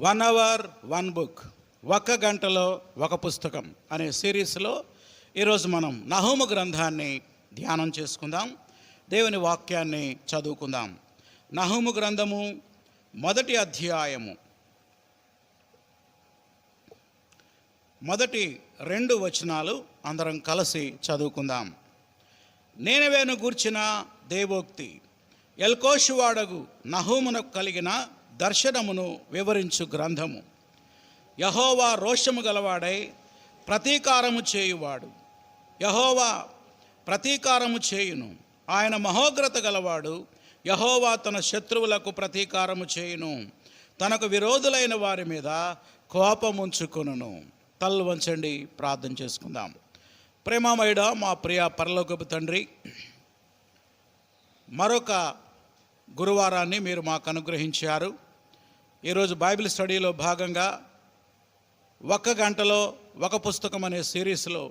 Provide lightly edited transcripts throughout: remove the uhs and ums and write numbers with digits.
1 hour 1 book, ఒక్క గంటలో ఒక పుస్తకం అనే సిరీస్లో ఈరోజు మనం నహూము గ్రంథాన్ని ధ్యానం చేసుకుందాం. దేవుని వాక్యాన్ని చదువుకుందాం. నహూము గ్రంథము 1వ అధ్యాయము 1-2 వచనాలు అందరం కలిసి చదువుకుందాం. నీనెవేను గూర్చిన దేవోక్తి. ఎల్కోషువాడగు నహూమునకు కలిగిన దర్శనమును వివరించు గ్రంథము. యెహోవా రోషము గలవాడై ప్రతీకారము చేయువాడు. యెహోవా ప్రతీకారము చేయును. ఆయన మహోగ్రత గలవాడు. యెహోవా తన శత్రువులకు ప్రతీకారము చేయును. తనకు విరోధులైన వారి మీద కోపముంచుకొనును. తల్లు వంచండి, ప్రార్థన చేసుకుందాం. ప్రేమమయుడా మా ప్రియ పరలోకపు తండ్రి, మరొక గురువారాన్ని మీరు మాకు అనుగ్రహించారు. ఈరోజు బైబిల్ స్టడీలో భాగంగా ఒక్క గంటలో ఒక పుస్తకం అనే సిరీస్లో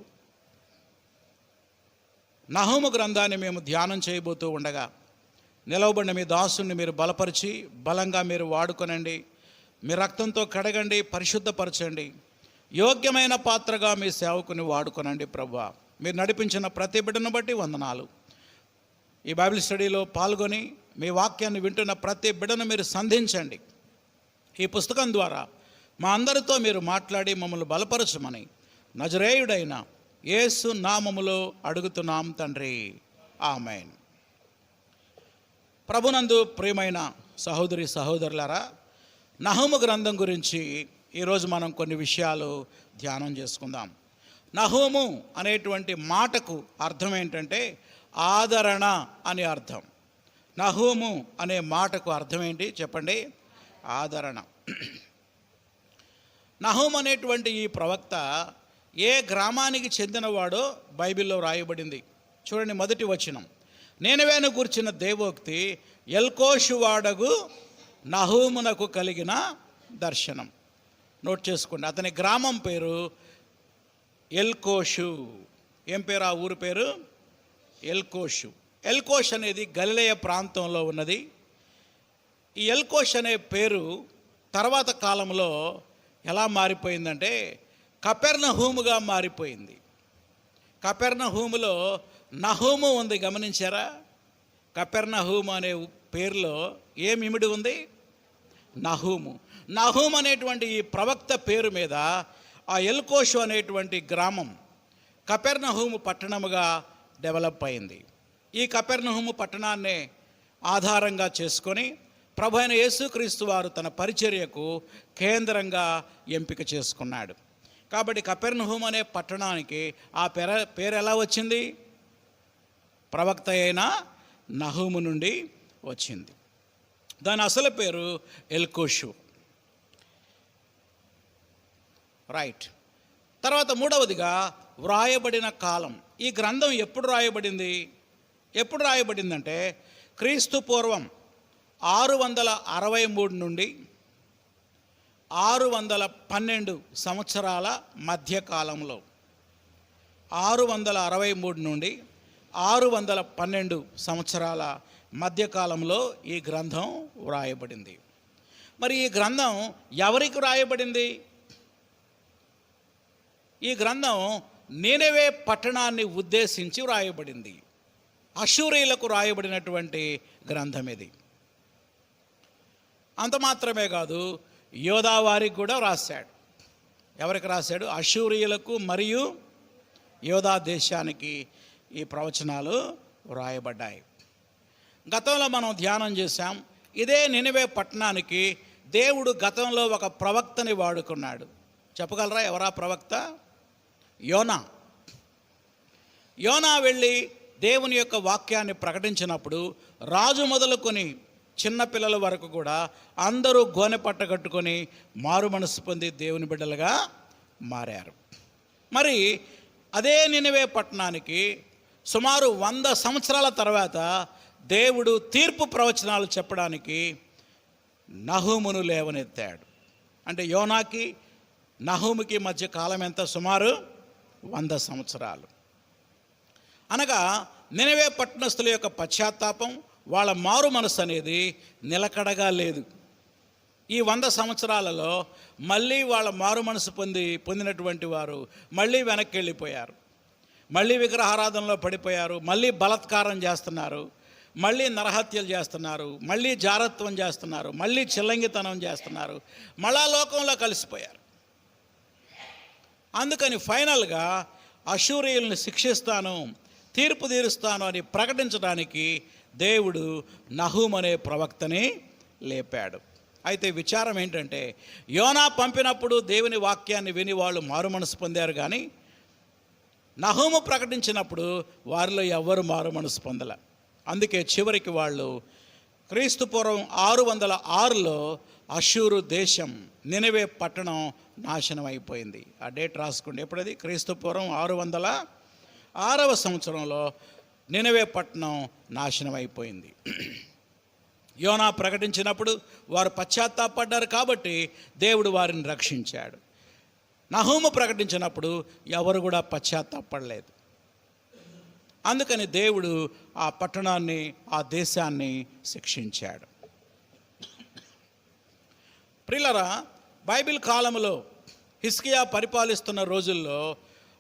నహూము గ్రంథాన్ని మేము ధ్యానం చేయబోతూ ఉండగా నిలవబడిన మీ దాసుని మీరు బలపరిచి బలంగా మీరు వాడుకొనండి. మీ రక్తంతో కడగండి, పరిశుద్ధపరచండి. యోగ్యమైన పాత్రగా మీ సేవకుని వాడుకొనండి. ప్రభువా, మీరు నడిపించిన ప్రతి బిడ్డను బట్టి వందనాలు. ఈ బైబిల్ స్టడీలో పాల్గొని మీ వాక్యాన్ని వింటున్న ప్రతి బిడ్డను మీరు సంధించండి. ఈ పుస్తకం ద్వారా మా అందరితో మీరు మాట్లాడి మమ్మల్ని బలపరచమని నజరేయుడైన యేసు నామములో అడుగుతున్నాం తండ్రి, ఆమేన్. ప్రభునందు ప్రియమైన సహోదరి సహోదరులారా, నహూము గ్రంథం గురించి ఈరోజు మనం కొన్ని విషయాలు ధ్యానం చేసుకుందాం. నహూము అనేటువంటి మాటకు అర్థం ఏంటంటే ఆదరణ అని అర్థం. నహూము అనే మాటకు అర్థం ఏంటి చెప్పండి? ఆదరణ. నహూము అనేటువంటి ఈ ప్రవక్త ఏ గ్రామానికి చెందినవాడో బైబిల్లో రాయబడింది. చూడండి, 1వ వచనం. నీనెవేను గూర్చిన దేవోక్తి, ఎల్కోషువాడగు నహూమునకు కలిగిన దర్శనం. నోట్ చేసుకోండి, అతని గ్రామం పేరు ఎల్కోషు. ఏం పేరు ఆ ఊరు పేరు? ఎల్కోషు. ఎల్కోష్ అనేది గలిలయ ప్రాంతంలో ఉన్నది. ఈ ఎల్కోష్ అనే పేరు తర్వాత కాలంలో ఎలా మారిపోయిందంటే కపెర్నహూముగా మారిపోయింది. కపెర్నహూములో నహూము ఉంది, గమనించారా? కపెర్నహూము అనే పేరులో ఏమి ఇమిడి ఉంది? నహూము. నహూము అనేటువంటి ఈ ప్రవక్త పేరు మీద ఆ ఎల్కోషు అనేటువంటి గ్రామం కపెర్నహూము పట్టణముగా డెవలప్ అయింది. ఈ కపెర్నహూము పట్టణాన్నే ఆధారంగా చేసుకొని ప్రభు అయిన యేసుక్రీస్తు వారు తన పరిచర్యకు కేంద్రంగా ఎంపిక చేసుకున్నాడు. కాబట్టి కపెర్నహూము అనే పట్టణానికి ఆ పేరు ఎలా వచ్చింది? ప్రవక్త అయిన నహూము నుండి వచ్చింది. దాని అసలు పేరు ఎల్కోషు. రైట్. తర్వాత 3వదిగా వ్రాయబడిన కాలం. ఈ గ్రంథం ఎప్పుడు రాయబడింది? ఎప్పుడు రాయబడిందంటే క్రీస్తు పూర్వం 663 నుండి 612 సంవత్సరాల మధ్యకాలంలో. 663 నుండి 612 సంవత్సరాల మధ్యకాలంలో ఈ గ్రంథం వ్రాయబడింది. మరి ఈ గ్రంథం ఎవరికి వ్రాయబడింది? ఈ గ్రంథం నీనెవే పట్టణాన్ని ఉద్దేశించి వ్రాయబడింది. అష్షూరీయులకు రాయబడినటువంటి గ్రంథం ఇది. అంత మాత్రమే కాదు, యోధా వారికి కూడా రాశాడు. ఎవరికి రాశాడు? అష్షూరీయులకు మరియు యోధా దేశానికి ఈ ప్రవచనాలు వ్రాయబడ్డాయి. గతంలో మనం ధ్యానం చేశాం. ఇదే నీనెవే పట్టణానికి దేవుడు గతంలో ఒక ప్రవక్తని వాడుకున్నాడు. చెప్పగలరా ఎవరా ప్రవక్త? యోనా. యోనా వెళ్ళి దేవుని యొక్క వాక్యాన్ని ప్రకటించినప్పుడు రాజు మొదలుకొని చిన్నపిల్లల వరకు కూడా అందరూ గోనె పట్ట కట్టుకొని మారు మనసు పొంది దేవుని బిడ్డలుగా మారారు. మరి అదే నీనెవే పట్టణానికి సుమారు 100 సంవత్సరాల తర్వాత దేవుడు తీర్పు ప్రవచనాలు చెప్పడానికి నహూమును లేవనెత్తాడు. అంటే యోనాకి నహూముకి మధ్య కాలం ఎంత? సుమారు 100 సంవత్సరాలు. అనగా నీనెవే పట్టణస్థుల యొక్క పశ్చాత్తాపం, వాళ్ళ మారు మనసు అనేది నిలకడగా లేదు. ఈ 100 సంవత్సరాలలో మళ్ళీ వాళ్ళ మారు మనసు పొందినటువంటి వారు మళ్ళీ వెనక్కి వెళ్ళిపోయారు. మళ్ళీ విగ్రహారాధనలో పడిపోయారు. మళ్ళీ బలాత్కారం చేస్తున్నారు, మళ్ళీ నరహత్యలు చేస్తున్నారు, మళ్ళీ జారత్వం చేస్తున్నారు, మళ్ళీ చిల్లంగితనం చేస్తున్నారు, మళ్ళా లోకంలో కలిసిపోయారు. అందుకని ఫైనల్గా అష్షూరీయుల్ని శిక్షిస్తాను, తీర్పు తీరుస్తాను అని ప్రకటించడానికి దేవుడు నహూము అనే ప్రవక్తని లేపాడు. అయితే విచారం ఏంటంటే, యోనా పంపినప్పుడు దేవుని వాక్యాన్ని విని వాళ్ళు మారు మనసు పొందారు, కానీ నహూము ప్రకటించినప్పుడు వారిలో ఎవ్వరు మారు మనసు పొందల. అందుకే చివరికి వాళ్ళు క్రీస్తుపూర్వం 606లో అష్షూరు దేశం, నినవే పట్టణం నాశనం అయిపోయింది. ఆ డేట్ రాసుకోండి. ఎప్పుడది? క్రీస్తుపూర్వం 606వ సంవత్సరంలో నినవే పట్టణం నాశనం అయిపోయింది. యోనా ప్రకటించినప్పుడు వారు పశ్చాత్తాపడ్డారు కాబట్టి దేవుడు వారిని రక్షించాడు. నహూము ప్రకటించినప్పుడు ఎవరు కూడా పశ్చాత్తాపడలేదు. అందుకని దేవుడు ఆ పట్టణాన్ని, ఆ దేశాన్ని శిక్షించాడు. ప్రియులారా, బైబిల్ కాలంలో హిజ్కియా పరిపాలిస్తున్న రోజుల్లో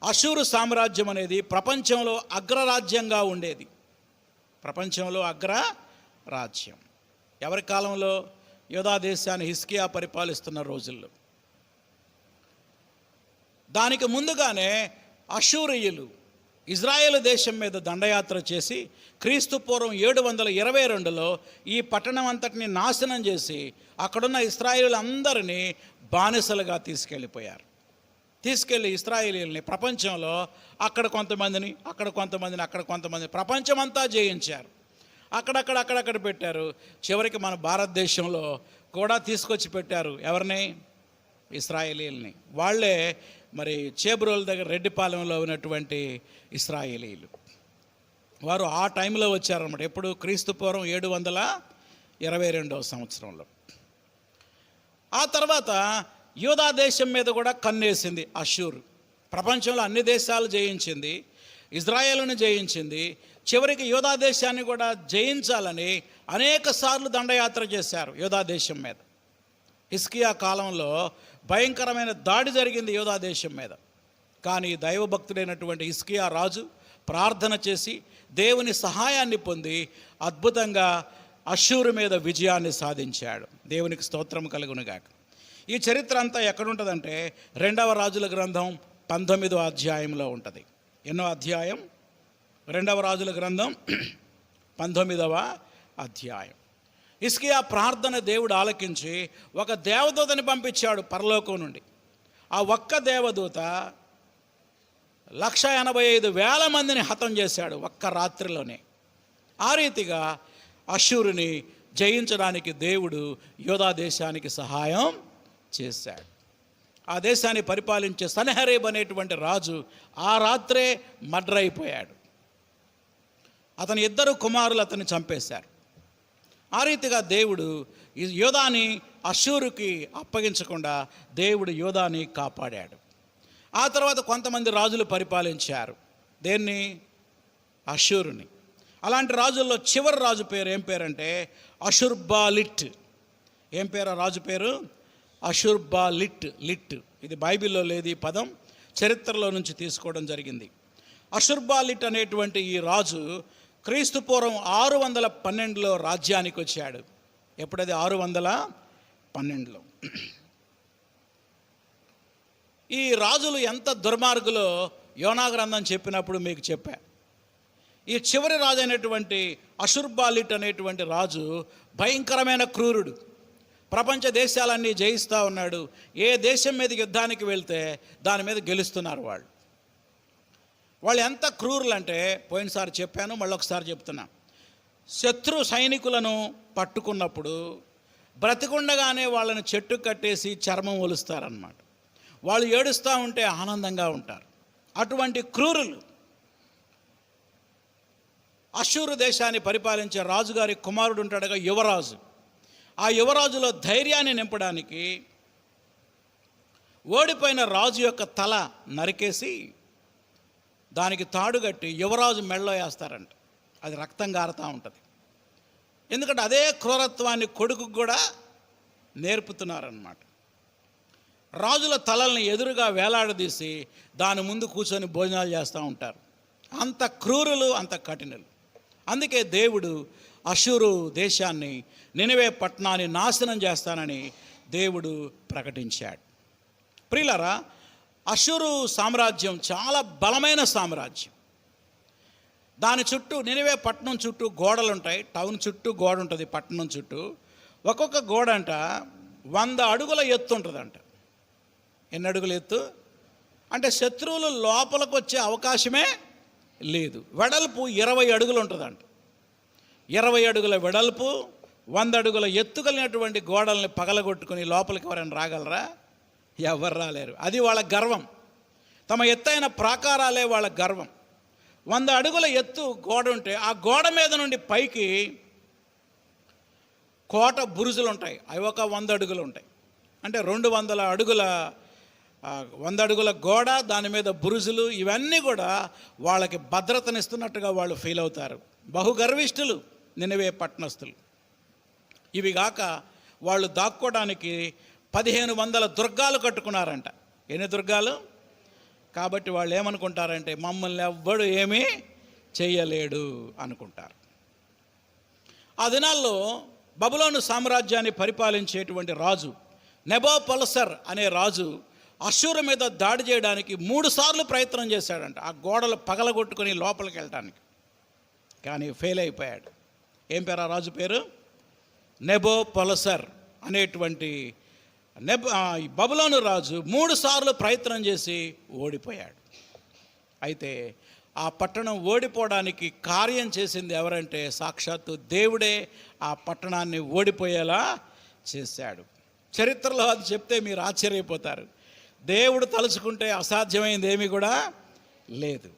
అష్షూరు సామ్రాజ్యం అనేది ప్రపంచంలో అగ్రరాజ్యంగా ఉండేది. ప్రపంచంలో అగ్రరాజ్యం ఎవరి కాలంలో? యూదా దేశాన్ని హిజ్కియా పరిపాలిస్తున్న రోజుల్లో. దానికి ముందుగానే అష్షూరీయులు ఇజ్రాయేల్ దేశం మీద దండయాత్ర చేసి క్రీస్తుపూర్వం 722లో ఈ పట్టణం అంతటిని నాశనం చేసి అక్కడున్న ఇశ్రాయేలీయులందరినీ బానిసలుగా తీసుకెళ్ళిపోయారు. తీసుకెళ్ళి ఇశ్రాయేలీయుల్ని ప్రపంచంలో అక్కడ కొంతమందిని, అక్కడ కొంతమందిని, అక్కడ కొంతమందిని, ప్రపంచమంతా జయించారు. అక్కడక్కడ పెట్టారు. చివరికి మన భారతదేశంలో కూడా తీసుకొచ్చి పెట్టారు. ఎవరిని? ఇశ్రాయేలీయుల్ని. వాళ్ళే మరి చేబ్రోల్ దగ్గర రెడ్డిపాలెంలో ఉన్నటువంటి ఇశ్రాయేలీయులు. వారు ఆ టైంలో వచ్చారన్నమాట. ఎప్పుడు? క్రీస్తుపూర్వం 722వ సంవత్సరంలో. ఆ తర్వాత యూదా దేశం మీద కూడా కన్నేసింది అష్షూరు. ప్రపంచంలో అన్ని దేశాలు జయించింది, ఇజ్రాయేలును జయించింది. చివరికి యూదా దేశాన్ని కూడా జయించాలని అనేక సార్లు దండయాత్ర చేశారు యూదా దేశం మీద. హిజ్కియా కాలంలో భయంకరమైన దాడి జరిగింది యూదా దేశం మీద. కానీ దైవభక్తుడైనటువంటి హిజ్కియా రాజు ప్రార్థన చేసి దేవుని సహాయాన్ని పొంది అద్భుతంగా అష్షూరు మీద విజయాన్ని సాధించాడు. దేవునికి స్తోత్రం కలుగునుగాక. ఈ చరిత్ర అంతా ఎక్కడుంటుందంటే 2వ రాజుల గ్రంథం 19వ అధ్యాయంలో ఉంటుంది. ఎన్నో అధ్యాయం? 2వ రాజుల గ్రంథం 19వ అధ్యాయం. హిజ్కియా ప్రార్థన దేవుడు ఆలకించి ఒక దేవదూతని పంపించాడు పరలోకం నుండి. ఆ ఒక్క దేవదూత 185,000 మందిని హతం చేశాడు ఒక్క రాత్రిలోనే. ఆ రీతిగా అష్షూరుని జయించడానికి దేవుడు యూదా దేశానికి సహాయం చేశాడు. ఆ దేశాన్ని పరిపాలించే సన్హెరీబ్ అనేటువంటి రాజు ఆ రాత్రే మర్డర్ అయిపోయాడు. అతని 2 కుమారులు అతన్ని చంపేశారు. ఆ రీతిగా దేవుడు యోధాని అష్షూరుకి అప్పగించకుండా దేవుడు యోధాని కాపాడాడు. ఆ తర్వాత కొంతమంది రాజులు పరిపాలించారు. దేన్ని? అష్షూరుని. అలాంటి రాజుల్లో చివరి రాజు పేరు ఏం పేరంటే అషుర్బాలిట్. ఏం పేరు ఆ రాజు పేరు? అషుర్బాలిట్. లిట్ ఇది బైబిల్లో లేదు, ఈ పదం చరిత్రలో నుంచి తీసుకోవడం జరిగింది. అషుర్బాలిట్ అనేటువంటి ఈ రాజు క్రీస్తుపూర్వం 612లో రాజ్యానికి వచ్చాడు. ఎప్పుడది? 612లో. ఈ రాజులు ఎంత దుర్మార్గులో యోనా గ్రంథం చెప్పినప్పుడు మీకు చెప్పా. ఈ చివరి రాజు అయినటువంటి అషుర్బాలిట్ అనేటువంటి రాజు భయంకరమైన క్రూరుడు. ప్రపంచ దేశాలన్నీ జయిస్తూ ఉన్నాడు. ఏ దేశం మీద యుద్ధానికి వెళ్తే దాని మీద గెలుస్తున్నారు వాళ్ళు. వాళ్ళు ఎంత క్రూరులు అంటే, పోయినసారి చెప్పాను, మళ్ళొకసారి చెప్తున్నా. శత్రు సైనికులను పట్టుకున్నప్పుడు బ్రతికుండగానే వాళ్ళని చెట్టు కట్టేసి చర్మం ఒలుస్తారన్నమాట. వాళ్ళు ఏడుస్తూ ఉంటే ఆనందంగా ఉంటారు. అటువంటి క్రూరులు. అష్షూరు దేశాన్ని పరిపాలించే రాజుగారి కుమారుడు ఉంటాడుగా, యువరాజు. ఆ యువరాజులో ధైర్యాన్ని నింపడానికి ఓడిపోయిన రాజు యొక్క తల నరికేసి దానికి తాడుగట్టి యువరాజు మెడలో వేస్తారంట. అది రక్తం గారుతూ ఉంటుంది. ఎందుకంటే అదే క్రూరత్వాన్ని కొడుకు కూడా నేర్పుతున్నారన్నమాట. రాజుల తలల్ని ఎదురుగా వేలాడదీసి దాని ముందు కూర్చొని భోజనాలు చేస్తూ ఉంటారు. అంత క్రూరులు, అంత కఠినులు. అందుకే దేవుడు అష్షూరు దేశాన్ని, నినివే పట్టణాన్ని నాశనం చేస్తానని దేవుడు ప్రకటించాడు. ప్రియులారా, అష్షూరు సామ్రాజ్యం చాలా బలమైన సామ్రాజ్యం. దాని చుట్టూ, నినివే పట్టణం చుట్టూ గోడలు ఉంటాయి. టౌన్ చుట్టూ గోడ ఉంటుంది, పట్టణం చుట్టూ. ఒక్కొక్క గోడ అంట 100 అడుగుల ఎత్తు ఉంటుందంట. ఎన్ని అడుగుల ఎత్తు అంటే శత్రువులు లోపలికి వచ్చే అవకాశమే లేదు. వెడల్పు 20 అడుగులు ఉంటుందంట. 20 అడుగుల వెడల్పు, 100 అడుగుల ఎత్తు కలిగినటువంటి గోడల్ని పగలగొట్టుకుని లోపలికి ఎవరైనా రాగలరా? ఎవరు రాలేరు. అది వాళ్ళ గర్వం. తమ ఎత్తైన ప్రాకారాలే వాళ్ళ గర్వం. 100 అడుగుల ఎత్తు గోడ ఉంటే ఆ గోడ మీద నుండి పైకి కోట బురుజులు ఉంటాయి. అవి ఒక 100 అడుగులు ఉంటాయి. అంటే 200 అడుగుల 100 అడుగుల గోడ, దాని మీద బురుజులు, ఇవన్నీ కూడా వాళ్ళకి భద్రతనిస్తున్నట్టుగా వాళ్ళు ఫీల్ అవుతారు. బహుగర్విష్ఠులు నినివే పట్టణస్థులు. ఇవి కాక వాళ్ళు దాక్కోవడానికి 1500 దుర్గాలు కట్టుకున్నారంట. ఎన్ని దుర్గాలు? కాబట్టి వాళ్ళు ఏమనుకుంటారంటే మమ్మల్ని ఎవ్వడు ఏమీ చేయలేడు అనుకుంటారు. ఆ దినాల్లో బబులోను సామ్రాజ్యాన్ని పరిపాలించేటువంటి రాజు నెబోపల్సర్ అనే రాజు అష్షూరు మీద దాడి చేయడానికి 3 సార్లు ప్రయత్నం చేశాడంట, ఆ గోడలు పగలగొట్టుకొని లోపలికి వెళ్ళటానికి. కానీ ఫెయిల్ అయిపోయాడు. ఏం పేరు ఆ రాజు పేరు? నెబోపల్సర్ అనేటువంటి బబులోను రాజు 3 సార్లు ప్రయత్నం చేసి ఓడిపోయాడు. అయితే ఆ పట్టణం ఓడిపోవడానికి కార్యం చేసింది ఎవరంటే సాక్షాత్తు దేవుడే ఆ పట్టణాన్ని ఓడిపోయేలా చేశాడు. చరిత్రలో అది చెప్తే మీరు ఆశ్చర్యపోతారు. దేవుడు తలుచుకుంటే అసాధ్యమైంది ఏమీ కూడా లేదు.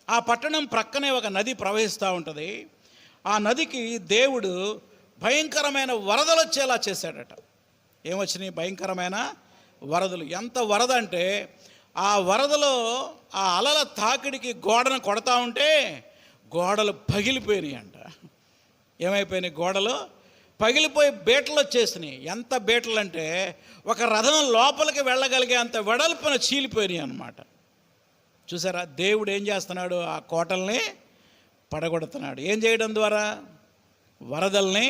ఆ పట్టణం ప్రక్కనే ఒక నది ప్రవహిస్తూ ఉంటుంది. ఆ నదికి దేవుడు భయంకరమైన వరదలు వచ్చేలా చేశాడట. ఏమొచ్చినాయి? భయంకరమైన వరదలు. ఎంత వరద అంటే ఆ వరదలో ఆ అలల తాకిడికి గోడను కొడతా ఉంటే గోడలు పగిలిపోయినాయి అంట. ఏమైపోయినాయి? గోడలు పగిలిపోయి బేటలు వచ్చేసినాయి. ఎంత బేటలు అంటే ఒక రథం లోపలికి వెళ్ళగలిగే అంత వెడల్పున చీలిపోయినాయి అన్నమాట. చూసారా? దేవుడు ఏం చేస్తున్నాడు? ఆ కోటల్ని పడగొడుతున్నాడు. ఏం చేయడం ద్వారా? వరదల్ని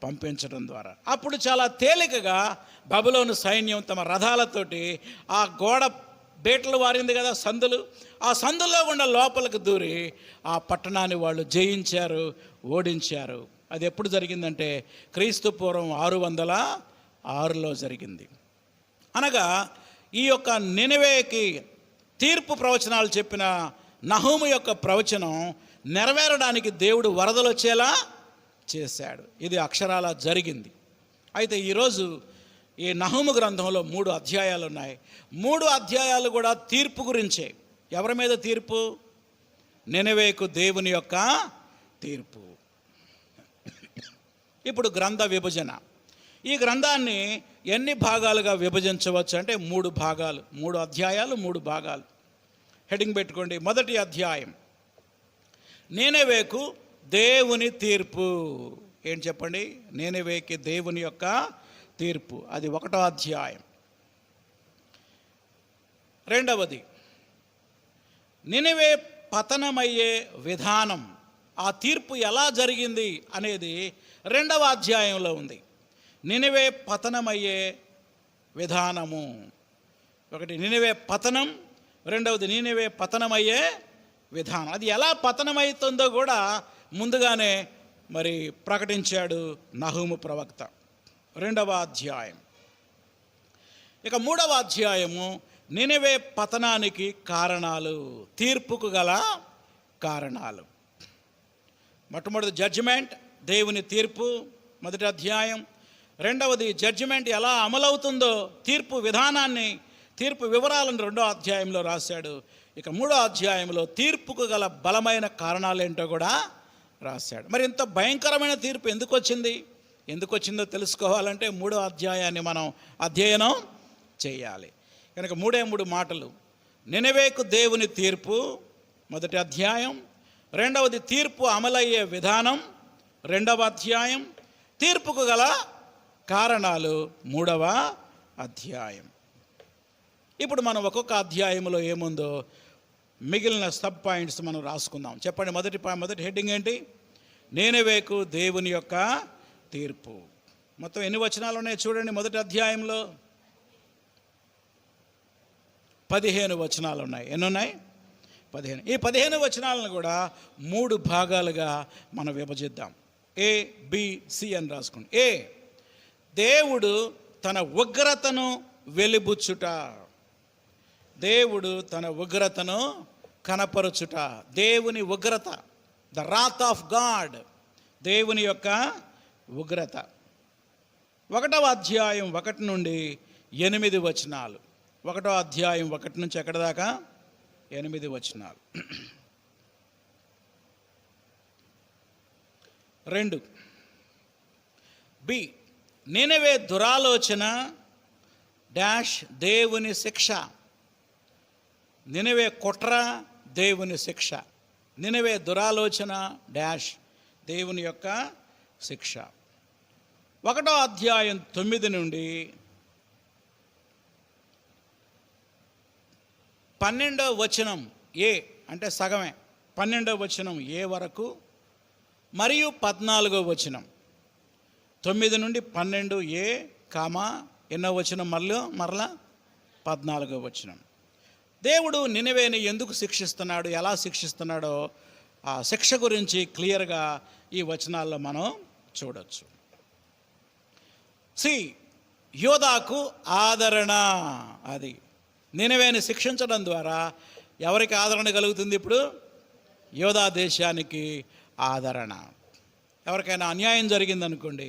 పంపించడం ద్వారా. అప్పుడు చాలా తేలికగా బబులోను సైన్యం తమ రథాలతోటి ఆ గోడ బేటలు వారింది కదా, సందులు, ఆ సందుల్లో గుండా లోపలికి దూరి ఆ పట్టణాన్ని వాళ్ళు జయించారు, ఓడించారు. అది ఎప్పుడు జరిగిందంటే క్రీస్తు పూర్వం 606లో జరిగింది. అనగా ఈ యొక్క నినివేకి తీర్పు ప్రవచనాలు చెప్పిన నహూము యొక్క ప్రవచనం నెరవేరడానికి దేవుడు వరదలు వచ్చేలా చేశాడు. ఇది అక్షరాల జరిగింది. అయితే ఈరోజు ఈ నహూము గ్రంథంలో 3 అధ్యాయాలు ఉన్నాయి. 3 అధ్యాయాలు కూడా తీర్పు గురించే. ఎవరి మీద తీర్పు? నినివేకు దేవుని యొక్క తీర్పు. ఇప్పుడు గ్రంథ విభజన. ఈ గ్రంథాన్ని ఎన్ని భాగాలుగా విభజించవచ్చు అంటే 3 భాగాలు, 3 అధ్యాయాలు, 3 భాగాలు. హెడ్డింగ్ పెట్టుకోండి. మొదటి అధ్యాయం నినివేకు దేవుని తీర్పు. ఏంటి చెప్పండి? నినివేకి దేవుని యొక్క తీర్పు. అది 1వ అధ్యాయం. రెండవది నినివే పతనమయ్యే విధానం. ఆ తీర్పు ఎలా జరిగింది అనేది 2వ అధ్యాయంలో ఉంది. నినివే పతనమయ్యే విధానము. ఒకటి నినివే పతనం, రెండవది నినివే పతనమయ్యే విధానం. అది ఎలా పతనమవుతుందో కూడా ముందుగానే మరి ప్రకటించాడు నహూము ప్రవక్త. 2వ అధ్యాయం. ఇక 3వ అధ్యాయము నినివే పతనానికి కారణాలు, తీర్పుకు గల కారణాలు. మొట్టమొదటి జడ్జిమెంట్, దేవుని తీర్పు, మొదటి అధ్యాయం. రెండవది జడ్జిమెంట్ ఎలా అమలవుతుందో తీర్పు విధానాన్ని, తీర్పు వివరాలను 2వ అధ్యాయంలో రాశాడు. ఇక 3వ అధ్యాయంలో తీర్పుకు గల బలమైన కారణాలు ఏంటో కూడా రాశాడు. మరి ఇంత భయంకరమైన తీర్పు ఎందుకు వచ్చింది? ఎందుకు వచ్చిందో తెలుసుకోవాలంటే 3వ అధ్యాయాన్ని మనం అధ్యయనం చేయాలి. కనుక 3 మాటలు. నినివేకు దేవుని తీర్పు, మొదటి అధ్యాయం. రెండవది తీర్పు అమలయ్యే విధానం, 2వ అధ్యాయం. తీర్పుకు గల కారణాలు 3వ అధ్యాయం. ఇప్పుడు మనం ఒక్కొక్క అధ్యాయంలో ఏముందో మిగిలిన సబ్ పాయింట్స్ మనం రాసుకుందాం. చెప్పండి, మొదటి హెడ్డింగ్ ఏంటి? నీనెవేకు దేవుని యొక్క తీర్పు. మొత్తం ఎన్ని వచనాలు ఉన్నాయి చూడండి. మొదటి అధ్యాయంలో 15 వచనాలు ఉన్నాయి. ఎన్ని ఉన్నాయి? 15. ఈ 15 వచనాలను కూడా 3 భాగాలుగా మనం విభజిద్దాం. A, B, C అని రాసుకోండి. ఏ, దేవుడు తన ఉగ్రతను వెలిబుచ్చుట. దేవుడు తన ఉగ్రతను కనపరుచుట. దేవుని ఉగ్రత, ద రాత్ ఆఫ్ గాడ్, దేవుని యొక్క ఉగ్రత. 1వ అధ్యాయం 1 నుండి 8 వచనాలు. 1వ అధ్యాయం 1 నుంచి ఎక్కడ దాకా? 8 వచనాలు. 2. బి, నీనెవే దురాలోచన డాష్ దేవుని శిక్ష. నీనెవే కుట్ర, దేవుని శిక్ష. నీనెవే దురాలోచన డాష్ దేవుని యొక్క శిక్ష. 1వ అధ్యాయం 9 నుండి 12వ వచనం ఏ అంటే సగమే, 12వ వచనం ఏ వరకు మరియు 14వ వచనం. 9 నుండి 12 ఏ కామా ఎన్నో వచనం మరలా 14వ వచనం. దేవుడు నినెవేని ఎందుకు శిక్షిస్తున్నాడు, ఎలా శిక్షిస్తున్నాడో ఆ శిక్ష గురించి క్లియర్గా ఈ వచనాల్లో మనం చూడొచ్చు. యోధాకు ఆదరణ. అది నినెవేని శిక్షించడం ద్వారా ఎవరికి ఆదరణ కలుగుతుంది? ఇప్పుడు యోధా దేశానికి ఆదరణ. ఎవరికైనా అన్యాయం జరిగిందనుకోండి,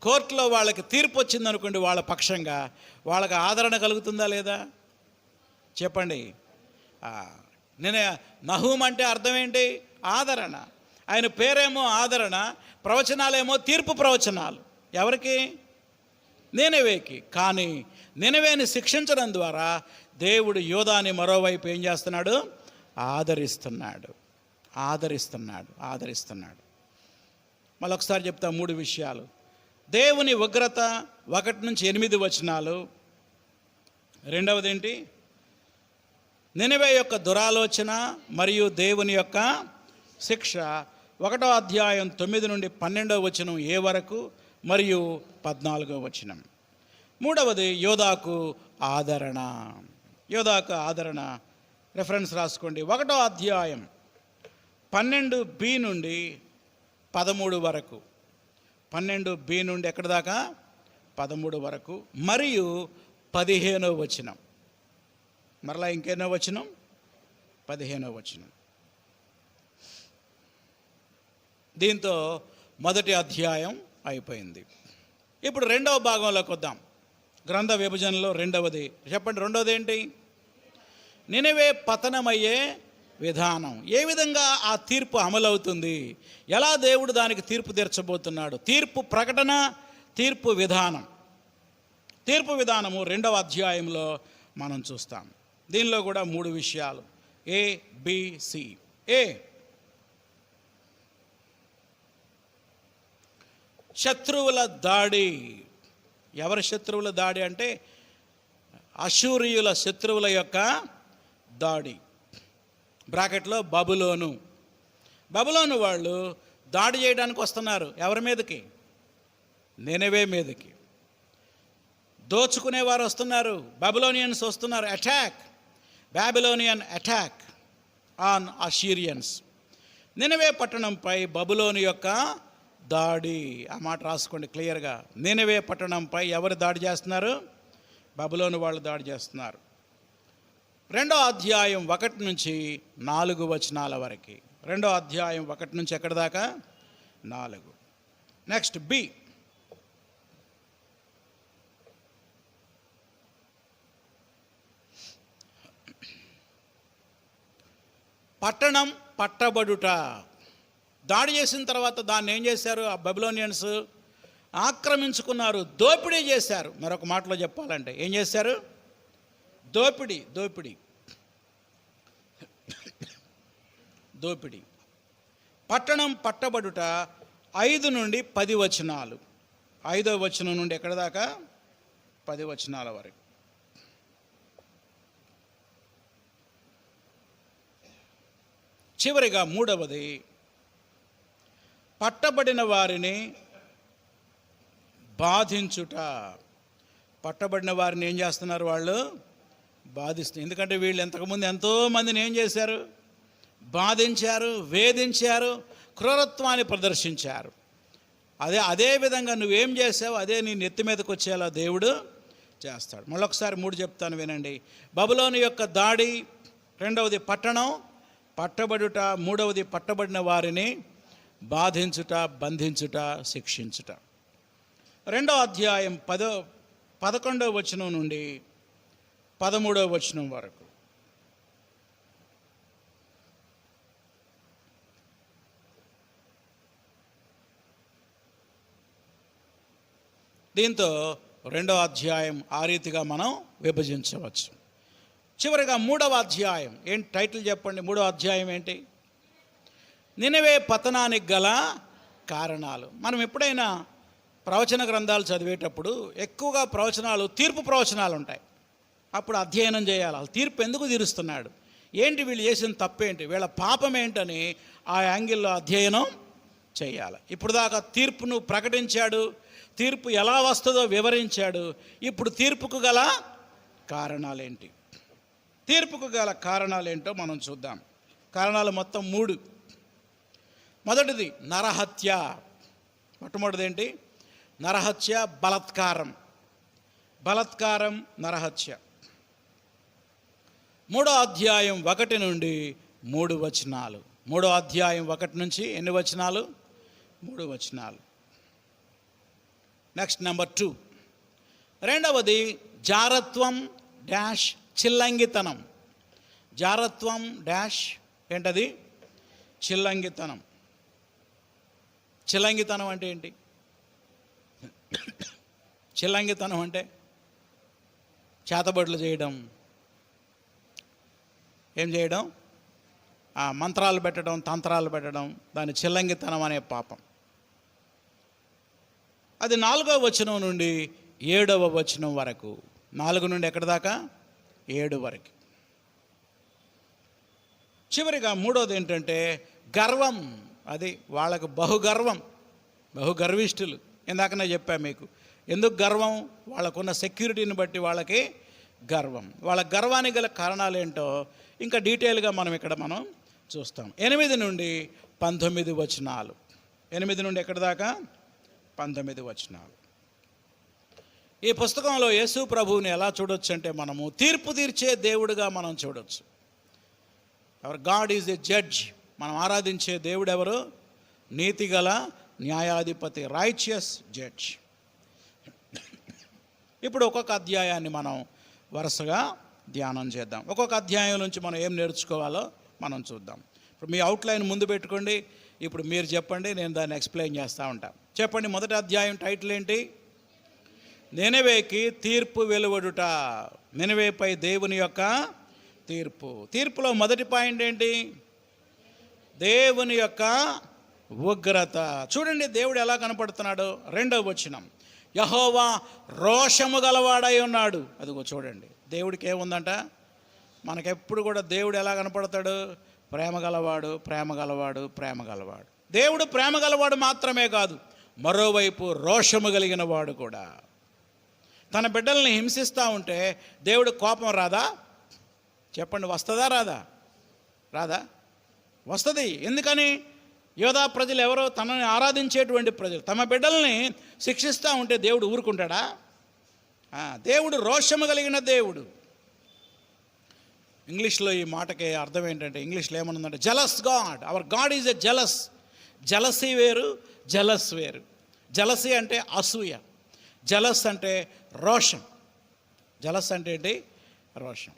కోర్టులో వాళ్ళకి తీర్పు వచ్చిందనుకోండి, వాళ్ళ పక్షంగా వాళ్ళకి ఆదరణ కలుగుతుందా లేదా? చెప్పండి. నహూం అంటే అర్థం ఏంటి? ఆదరణ. ఆయన పేరేమో ఆదరణ, ప్రవచనాలేమో తీర్పు ప్రవచనాలు. ఎవరికి? నీనెవేకి. కానీ నీనెవేని శిక్షించడం ద్వారా దేవుడు యోధాని మరోవైపు ఏం చేస్తున్నాడు? ఆదరిస్తున్నాడు. మళ్ళొకసారి చెప్తా 3 విషయాలు. దేవుని ఉగ్రత 1 నుంచి 8 వచనాలు. రెండవది ఏంటి? నీనెవే యొక్క దురాలోచన మరియు దేవుని యొక్క శిక్ష. 1వ అధ్యాయం 9 నుండి 12వ వచనం ఏ వరకు మరియు 14వ వచనం. 3వది యోధాకు ఆదరణ. రెఫరెన్స్ రాసుకోండి. 1వ అధ్యాయం 12b నుండి 13 వరకు. 12b నుండి ఎక్కడ దాకా? 13 వరకు మరియు 15వ వచనం. మరలా ఇంకెన్నో వచనం? 15వ వచనం. దీంతో మొదటి అధ్యాయం అయిపోయింది. ఇప్పుడు 2వ భాగంలోకి వద్దాం. గ్రంథ విభజనలో 2వది. చెప్పండి, 2వది ఏంటి? నీనెవే పతనమయ్యే విధానం. ఏ విధంగా ఆ తీర్పు అమలవుతుంది, ఎలా దేవుడు దానికి తీర్పు తీర్చబోతున్నాడు, తీర్పు ప్రకటన, తీర్పు విధానం. తీర్పు విధానము 2వ అధ్యాయంలో మనం చూస్తాం. దీనిలో కూడా 3 విషయాలు. A, B, C. ఏ, శత్రువుల దాడి. ఎవరి శత్రువుల దాడి అంటే అష్షూరీయుల శత్రువుల యొక్క దాడి. బ్రాకెట్లో బబులోను వాళ్ళు దాడి చేయడానికి వస్తున్నారు. ఎవరి మీదకి? నీనెవే మీదకి. దోచుకునేవారు వస్తున్నారు. బబులోనియన్స్ వస్తున్నారు. Babylonian attack on Assyrians. Nineveh పట్టణంపై బబులోను యొక్క దాడి. ఆ మాట రాసుకోండి క్లియర్గా. నీనెవే పట్టణంపై ఎవరు దాడి చేస్తున్నారు? బబులోను వాళ్ళు దాడి చేస్తున్నారు. 2వ అధ్యాయం 1 నుంచి 4 వచనాల వరకు. 2వ అధ్యాయం 1 నుంచి ఎక్కడి దాకా? 4. నెక్స్ట్ బి, పట్టణం పట్టబడుట. దాడి చేసిన తర్వాత దాన్ని ఏం చేశారు? ఆ బబులోనియన్స్ ఆక్రమించుకున్నారు, దోపిడీ చేశారు. మరొక మాటలో చెప్పాలంటే ఏం చేశారు? దోపిడీ. పట్టణం పట్టబడుట 5 నుండి 10 వచనాలు. 5వ వచనం నుండి ఎక్కడి దాకా? 10 వచనాల వరకు. చివరిగా 3వది, పట్టబడిన వారిని బాధించుట. పట్టబడిన వారిని ఏం చేస్తున్నారు? వాళ్ళు బాధిస్తున్నారు. ఎందుకంటే వీళ్ళు ఇంతకుముందు ఎంతోమందిని ఏం చేశారు? బాధించారు, వేధించారు, క్రూరత్వాన్ని ప్రదర్శించారు. అదే విధంగా నువ్వేం చేసావు అదే నీ నెత్తి మీదకి వచ్చేలా దేవుడు చేస్తాడు. మళ్ళొకసారి 3 చెప్తాను వినండి. బబులోను యొక్క దాడి, 2వది పట్టణం, పట్టబడుట, 3వది పట్టబడిన వారిని బాధించుట, బంధించుట, శిక్షించుట. 2వ అధ్యాయం 11వ వచనం నుండి 13వ వచనం వరకు. దీంతో 2వ అధ్యాయం ఆ రీతిగా మనం విభజించవచ్చు. చివరిగా 3వ అధ్యాయం ఏంటి? టైటిల్ చెప్పండి. 3వ అధ్యాయం ఏంటి? నినవే పతనానికి గల కారణాలు. మనం ఎప్పుడైనా ప్రవచన గ్రంథాలు చదివేటప్పుడు ఎక్కువగా ప్రవచనాలు, తీర్పు ప్రవచనాలు ఉంటాయి. అప్పుడు అధ్యయనం చేయాలి. వాళ్ళు తీర్పు ఎందుకు తీరుస్తున్నాడు, ఏంటి వీళ్ళు చేసిన తప్పేంటి, వీళ్ళ పాపం ఏంటని ఆ యాంగిల్లో అధ్యయనం చేయాలి. ఇప్పుడు దాకా తీర్పును ప్రకటించాడు, తీర్పు ఎలా వస్తుందో వివరించాడు. ఇప్పుడు తీర్పుకు గల కారణాలేంటి, తీర్పుకు గల కారణాలేంటో మనం చూద్దాం. కారణాలు మొత్తం 3. మొదటిది నరహత్య. మొట్టమొదటిది ఏంటి? నరహత్య, బలత్కారం. బలత్కారం, నరహత్య. 3వ అధ్యాయం 1 నుండి 3 వచనాలు. 3వ అధ్యాయం 1 నుంచి ఎన్ని వచనాలు? 3 వచనాలు. Next number 2. 2వది జారత్వం డాష్ చిల్లంగితనం. జారత్వం డాష్ ఏంటది? చిల్లంగితనం. చిల్లంగితనం అంటే ఏంటి? చిల్లంగితనం అంటే చేతబడులు చేయడం, ఏం చేయడం? మంత్రాలు పెట్టడం, తంత్రాలు పెట్టడం, దాని చిల్లంగితనం అనే పాపం. అది 4వ వచనం నుండి 7వ వచనం వరకు. 4 నుండి ఎక్కడి దాకా? 7 వరకు. చివరిగా 3వది ఏంటంటే గర్వం. అది వాళ్ళకు బహుగర్వం, బహుగర్విష్ఠులు. ఇందాకనే చెప్పా మీకు ఎందుకు గర్వం. వాళ్ళకున్న సెక్యూరిటీని బట్టి వాళ్ళకి గర్వం. వాళ్ళ గర్వానికి గల కారణాలు ఏంటో ఇంకా డీటెయిల్గా మనం చూస్తాం. 8 నుండి 19 వచనాలు. 8 నుండి ఎక్కడి దాకా? 19 వచనాలు. ఈ పుస్తకంలో యేసు ప్రభువుని ఎలా చూడొచ్చు అంటే మనము తీర్పు తీర్చే దేవుడుగా మనం చూడొచ్చు. Hour God is a judge. మనం ఆరాధించే దేవుడు ఎవరు? నీతిగల న్యాయాధిపతి, రైచియస్ జడ్జ్. ఇప్పుడు ఒక్కొక్క అధ్యాయాన్ని మనం వరుసగా ధ్యానం చేద్దాం. ఒక్కొక్క అధ్యాయం నుంచి మనం ఏం నేర్చుకోవాలో మనం చూద్దాం. ఇప్పుడు మీ అవుట్లైన్ ముందు పెట్టుకోండి. ఇప్పుడు మీరు చెప్పండి, నేను దాన్ని ఎక్స్ప్లెయిన్ చేస్తూ ఉంటాను. చెప్పండి. మొదటి అధ్యాయం టైటిల్ ఏంటి? నినవేకి తీర్పు వెలువడుట. నినవేపై దేవుని యొక్క తీర్పు. తీర్పులో మొదటి పాయింట్ ఏంటి? దేవుని యొక్క ఉగ్రత. చూడండి దేవుడు ఎలా కనపడుతున్నాడు. 2వ వచనం, యెహోవా రోషము గలవాడై ఉన్నాడు. అదిగో చూడండి, దేవుడికి ఏముందంట? మనకెప్పుడు కూడా దేవుడు ఎలా కనపడతాడు? ప్రేమ గలవాడు, ప్రేమ గలవాడు, ప్రేమ గలవాడు. దేవుడు ప్రేమ గలవాడు మాత్రమే కాదు, మరోవైపు రోషము కలిగిన వాడు కూడా. తన బిడ్డల్ని హింసిస్తూ ఉంటే దేవుడు కోపం రాదా? చెప్పండి, వస్తుందా? రాదా? రాదా? వస్తుంది. ఎందుకని? యోధా ప్రజలు ఎవరో తనని ఆరాధించేటువంటి ప్రజలు తమ బిడ్డల్ని శిక్షిస్తూ ఉంటే దేవుడు ఊరుకుంటాడా? దేవుడు రోషము కలిగిన దేవుడు. ఇంగ్లీష్లో ఈ మాటకి అర్థం ఏంటంటే, ఇంగ్లీష్లో ఏమనుందంటే jealous God. Our God is a jealous. Jealousy వేరు, జలస్ వేరు. జలసీ అంటే అసూయ, జలస్ అంటే రోషం. జలస్ అంటే ఏంటి? రోషం.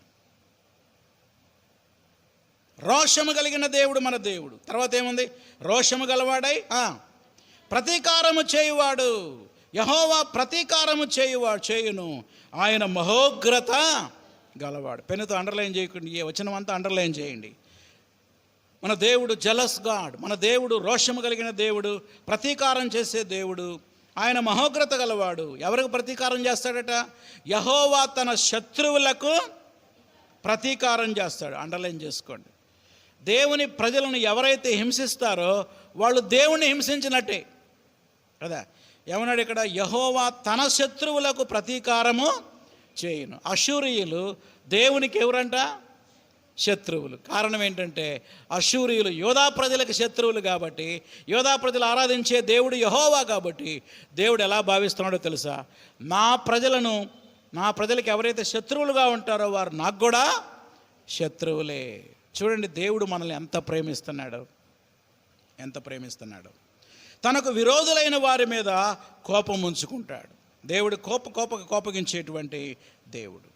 రోషము కలిగిన దేవుడు మన దేవుడు. తర్వాత ఏముంది? రోషము గలవాడై ప్రతీకారము చేయువాడు. యెహోవా ప్రతీకారము చేయును. ఆయన మహోగ్రత గలవాడు. పెన్నుతో అండర్లైన్ చేయకుండా ఏ వచనం అంతా అండర్లైన్ చేయండి. మన దేవుడు జలస్ గాడ్. మన దేవుడు రోషము కలిగిన దేవుడు, ప్రతీకారం చేసే దేవుడు. ఆయన మహోగ్రత గలవాడు. ఎవరికి ప్రతీకారం చేస్తాడట? యెహోవా తన శత్రువులకు ప్రతీకారం చేస్తాడు. అండర్లైన్ చేసుకోండి. దేవుని ప్రజలను ఎవరైతే హింసిస్తారో వాళ్ళు దేవుణ్ణి హింసించినట్టే కదా. ఏమన్నాడు ఇక్కడ? యెహోవా తన శత్రువులకు ప్రతీకారము చేయును. అష్షూరీయులు దేవునికి ఎవరంట? శత్రువులు. కారణం ఏంటంటే అష్షూరీయులు యోధా ప్రజలకు శత్రువులు కాబట్టి, యోధా ప్రజలు ఆరాధించే దేవుడు యెహోవా కాబట్టి దేవుడు ఎలా భావిస్తున్నాడో తెలుసా? నా ప్రజలకు ఎవరైతే శత్రువులుగా ఉంటారో వారు నాకు కూడా శత్రువులే. చూడండి దేవుడు మనల్ని ఎంత ప్రేమిస్తున్నాడు. తనకు విరోధులైన వారి మీద కోపం ఉంచుకుంటాడు. దేవుడు కోపగించేటువంటి దేవుడు.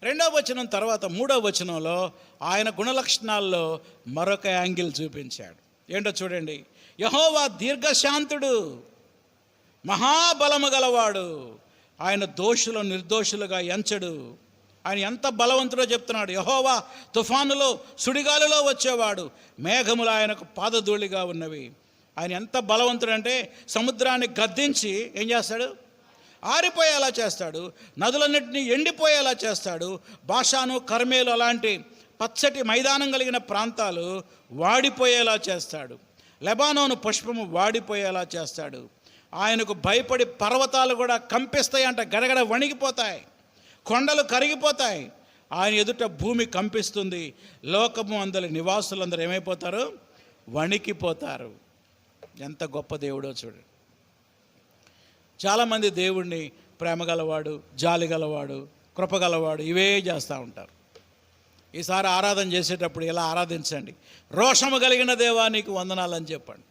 2వ వచనం తర్వాత 3వ వచనంలో ఆయన గుణలక్షణాల్లో మరొక యాంగిల్ చూపించాడు. ఏంటో చూడండి. యెహోవా దీర్ఘశాంతుడు, మహాబలము గలవాడు. ఆయన దోషులను నిర్దోషులుగా ఎంచడు. ఆయన ఎంత బలవంతుడో చెప్తున్నాడు. యెహోవా తుఫానులో సుడిగాలిలో వచ్చేవాడు, మేఘములు ఆయనకు పాదధూళిగా ఉన్నవి. ఆయన ఎంత బలవంతుడంటే సముద్రాన్ని గద్దించి ఏం చేస్తాడు? ఆరిపోయేలా చేస్తాడు. నదులన్నింటినీ ఎండిపోయేలా చేస్తాడు. బాషాను, కర్మేలు అలాంటి పచ్చటి మైదానం కలిగిన ప్రాంతాలు వాడిపోయేలా చేస్తాడు. లెబానోను పుష్పము వాడిపోయేలా చేస్తాడు. ఆయనకు భయపడి పర్వతాలు కూడా కంపిస్తాయి అంట, గడగడ వణిగిపోతాయి, కొండలు కరిగిపోతాయి. ఆయన ఎదుట భూమి కంపిస్తుంది. లోకము అందరి నివాసులందరూ ఏమైపోతారు? వణికిపోతారు. ఎంత గొప్ప దేవుడో చూడు. చాలామంది దేవుణ్ణి ప్రేమ గలవాడు, జాలి గలవాడు, కృపగలవాడు ఇవే చేస్తూ ఉంటారు. ఈసారి ఆరాధన చేసేటప్పుడు ఇలా ఆరాధించండి. రోషము కలిగిన దేవా నీకు వందనాలని చెప్పండి.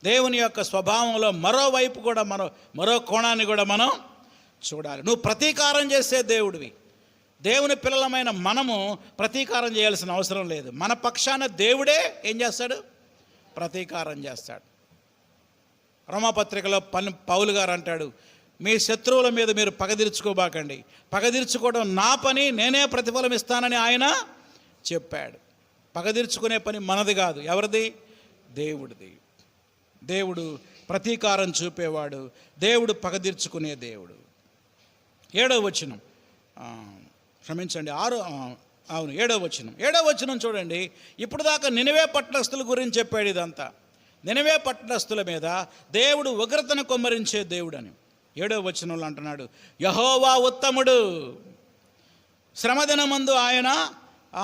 దేవుని యొక్క స్వభావంలో మరోవైపు కూడా మరో కోణాన్ని కూడా మనం చూడాలి. నువ్వు ప్రతీకారం చేసే దేవుడివి. దేవుని పిల్లలమైన మనము ప్రతీకారం చేయాల్సిన అవసరం లేదు. మన పక్షాన దేవుడే ఏం చేస్తాడు? ప్రతీకారం చేస్తాడు. రోమాపత్రికలో పౌలు గారు అంటాడు, మీ శత్రువుల మీద మీరు పగదీర్చుకోబాకండి, పగదీర్చుకోవడం నా పని, నేనే ప్రతిఫలం ఇస్తానని ఆయన చెప్పాడు. పగదీర్చుకునే పని మనది కాదు. ఎవరిది? దేవుడిది. దేవుడు ప్రతీకారం చూపేవాడు. దేవుడు పగదీర్చుకునే దేవుడు. 7వ వచనం క్షమించండి 7వ వచనం చూడండి. ఇప్పుడు దాకా నినవే పట్టణస్థుల గురించి చెప్పాడు. ఇదంతా నినవే పట్టణస్థుల మీద దేవుడు ఉగ్రతను కొమ్మరించే దేవుడని 7వ వచనంలో అంటున్నాడు, యెహోవా ఉత్తముడు, శ్రమదినమందు ఆయన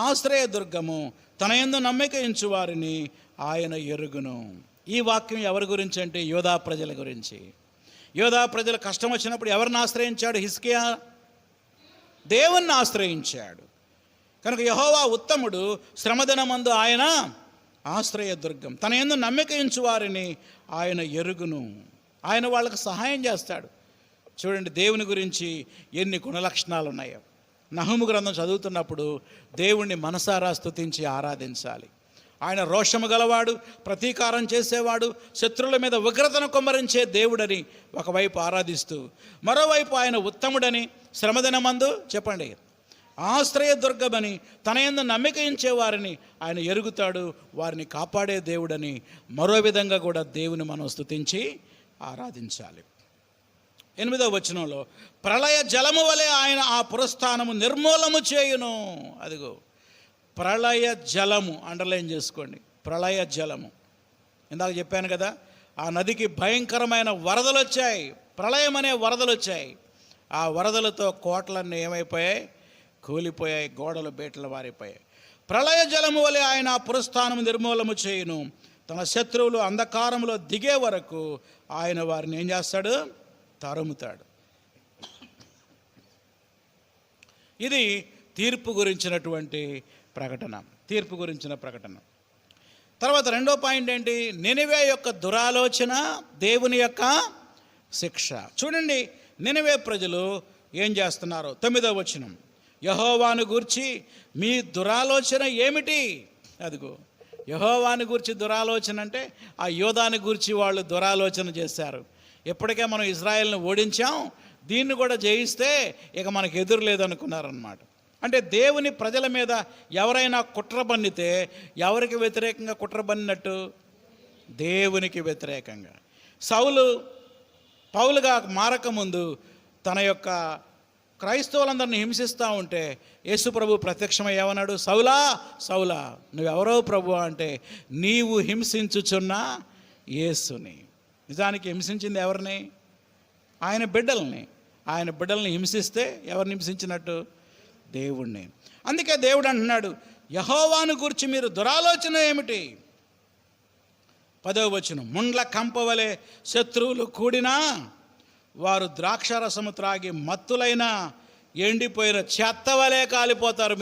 ఆశ్రయదుర్గము, తన యందు నమ్మిక ఉంచు వారిని ఆయన ఎరుగును. ఈ వాక్యం ఎవరి గురించి అంటే యోధా ప్రజల గురించి. యోధా ప్రజలు కష్టం వచ్చినప్పుడు ఎవరిని ఆశ్రయించాడు? హిజ్కియా దేవుణ్ణి ఆశ్రయించాడు. కనుక యెహోవా ఉత్తముడు, శ్రమదినమందు ఆయన ఆశ్రయదుర్గం, తన యందు నమ్మిక ఉంచు వారిని ఆయన ఎరుగును. ఆయన వాళ్ళకు సహాయం చేస్తాడు. చూడండి దేవుని గురించి ఎన్ని గుణలక్షణాలు ఉన్నాయో. నహూము గ్రంథం చదువుతున్నప్పుడు దేవుణ్ణి మనసారా స్తుతించి ఆరాధించాలి. ఆయన రోషము గలవాడు, ప్రతీకారం చేసేవాడు, శత్రువుల మీద ఉగ్రతను కొమ్మరించే దేవుడని ఒకవైపు ఆరాధిస్తూ, మరోవైపు ఆయన ఉత్తముడని, శ్రమదినమందు చెప్పండి ఆశ్రయదుర్గమని, తన యందు నమ్మిక ఉంచే వారిని ఆయన ఎరుగుతాడు, వారిని కాపాడే దేవుడని మరో విధంగా కూడా దేవుని మనం స్తుతించి ఆరాధించాలి. 8వ వచనంలో ప్రళయ జలము వలె ఆయన ఆ పురస్థానము నిర్మూలము చేయును. అదిగో ప్రళయ జలము, అండర్లైన్ చేసుకోండి. ప్రళయ జలము ఇందాక చెప్పాను కదా, ఆ నదికి భయంకరమైన వరదలు వచ్చాయి, ప్రళయం అనే వరదలు వచ్చాయి. ఆ వరదలతో కోటలన్నీ ఏమైపోయాయి? కూలిపోయాయి, గోడలు బేటలు వారిపోయాయి. ప్రళయ జలము వలె ఆయన పురస్థానము నిర్మూలము చేయును. తన శత్రువులు అంధకారంలో దిగే వరకు ఆయన వారిని ఏం చేస్తాడు? తరుముతాడు. ఇది తీర్పు గురించినటువంటి ప్రకటన. తీర్పు గురించిన ప్రకటన. తర్వాత 2వ పాయింట్ ఏంటి? నినివే యొక్క దురాలోచన, దేవుని యొక్క శిక్ష. చూడండి నినివే ప్రజలు ఏం చేస్తున్నారు? 9వ వచనం, యెహోవాను గూర్చి మీ దురాలోచన ఏమిటి? అదిగో యెహోవాను గూర్చి దురాలోచన అంటే ఆ యోధాని గూర్చి వాళ్ళు దురాలోచన చేశారు. ఎప్పటికే మనం ఇజ్రాయెల్ని ఓడించాం, దీన్ని కూడా జయిస్తే ఇక మనకు ఎదురు లేదనుకున్నారన్నమాట. అంటే దేవుని ప్రజల మీద ఎవరైనా కుట్ర బన్నితే ఎవరికి వ్యతిరేకంగా కుట్ర బన్నినట్టు? దేవునికి వ్యతిరేకంగా. సౌలు పౌలుగా మారకముందు తన యొక్క క్రైస్తవులందరినీ హింసిస్తూ ఉంటే యేసు ప్రభు ప్రత్యక్షమై ఏమన్నాడు? సౌలా సౌలా నువ్వెవరో ప్రభు అంటే, నీవు హింసించుచున్న యేసుని. నిజానికి హింసించింది ఎవరిని? ఆయన బిడ్డల్ని. ఆయన బిడ్డల్ని హింసిస్తే ఎవరిని హింసించినట్టు? దేవుణ్ణి. అందుకే దేవుడు అంటున్నాడు, యెహోవాను గురించి మీరు దురాలోచన ఏమిటి? 10వ వచనం, ముండ్ల కంపవలే శత్రువులు కూడినా వారు ద్రాక్షారసము త్రాగి మత్తులైన ఎండిపోయిన చెత్త వలె కాలిపోతారు.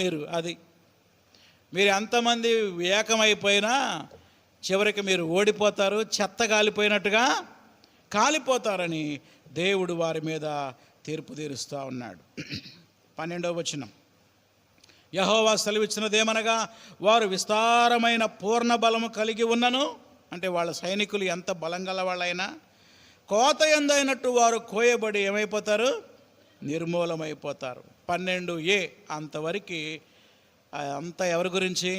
మీరు ఎంతమంది ఏకమైపోయినా చివరికి మీరు ఓడిపోతారు, చెత్త కాలిపోయినట్టుగా కాలిపోతారని దేవుడు వారి మీద తీర్పు తీరుస్తూ ఉన్నాడు. 12వ వచనం, యెహోవా సెలవిచ్చినదేమనగా, వారు విస్తారమైన పూర్ణ బలము కలిగి ఉన్నను, అంటే వాళ్ళ సైనికులు ఎంత బలం గల వాళ్ళైనా కోత ఎందైనట్టు వారు కోయబడి ఏమైపోతారు? నిర్మూలమైపోతారు. 12a అంతవరకు అంత ఎవరి గురించి?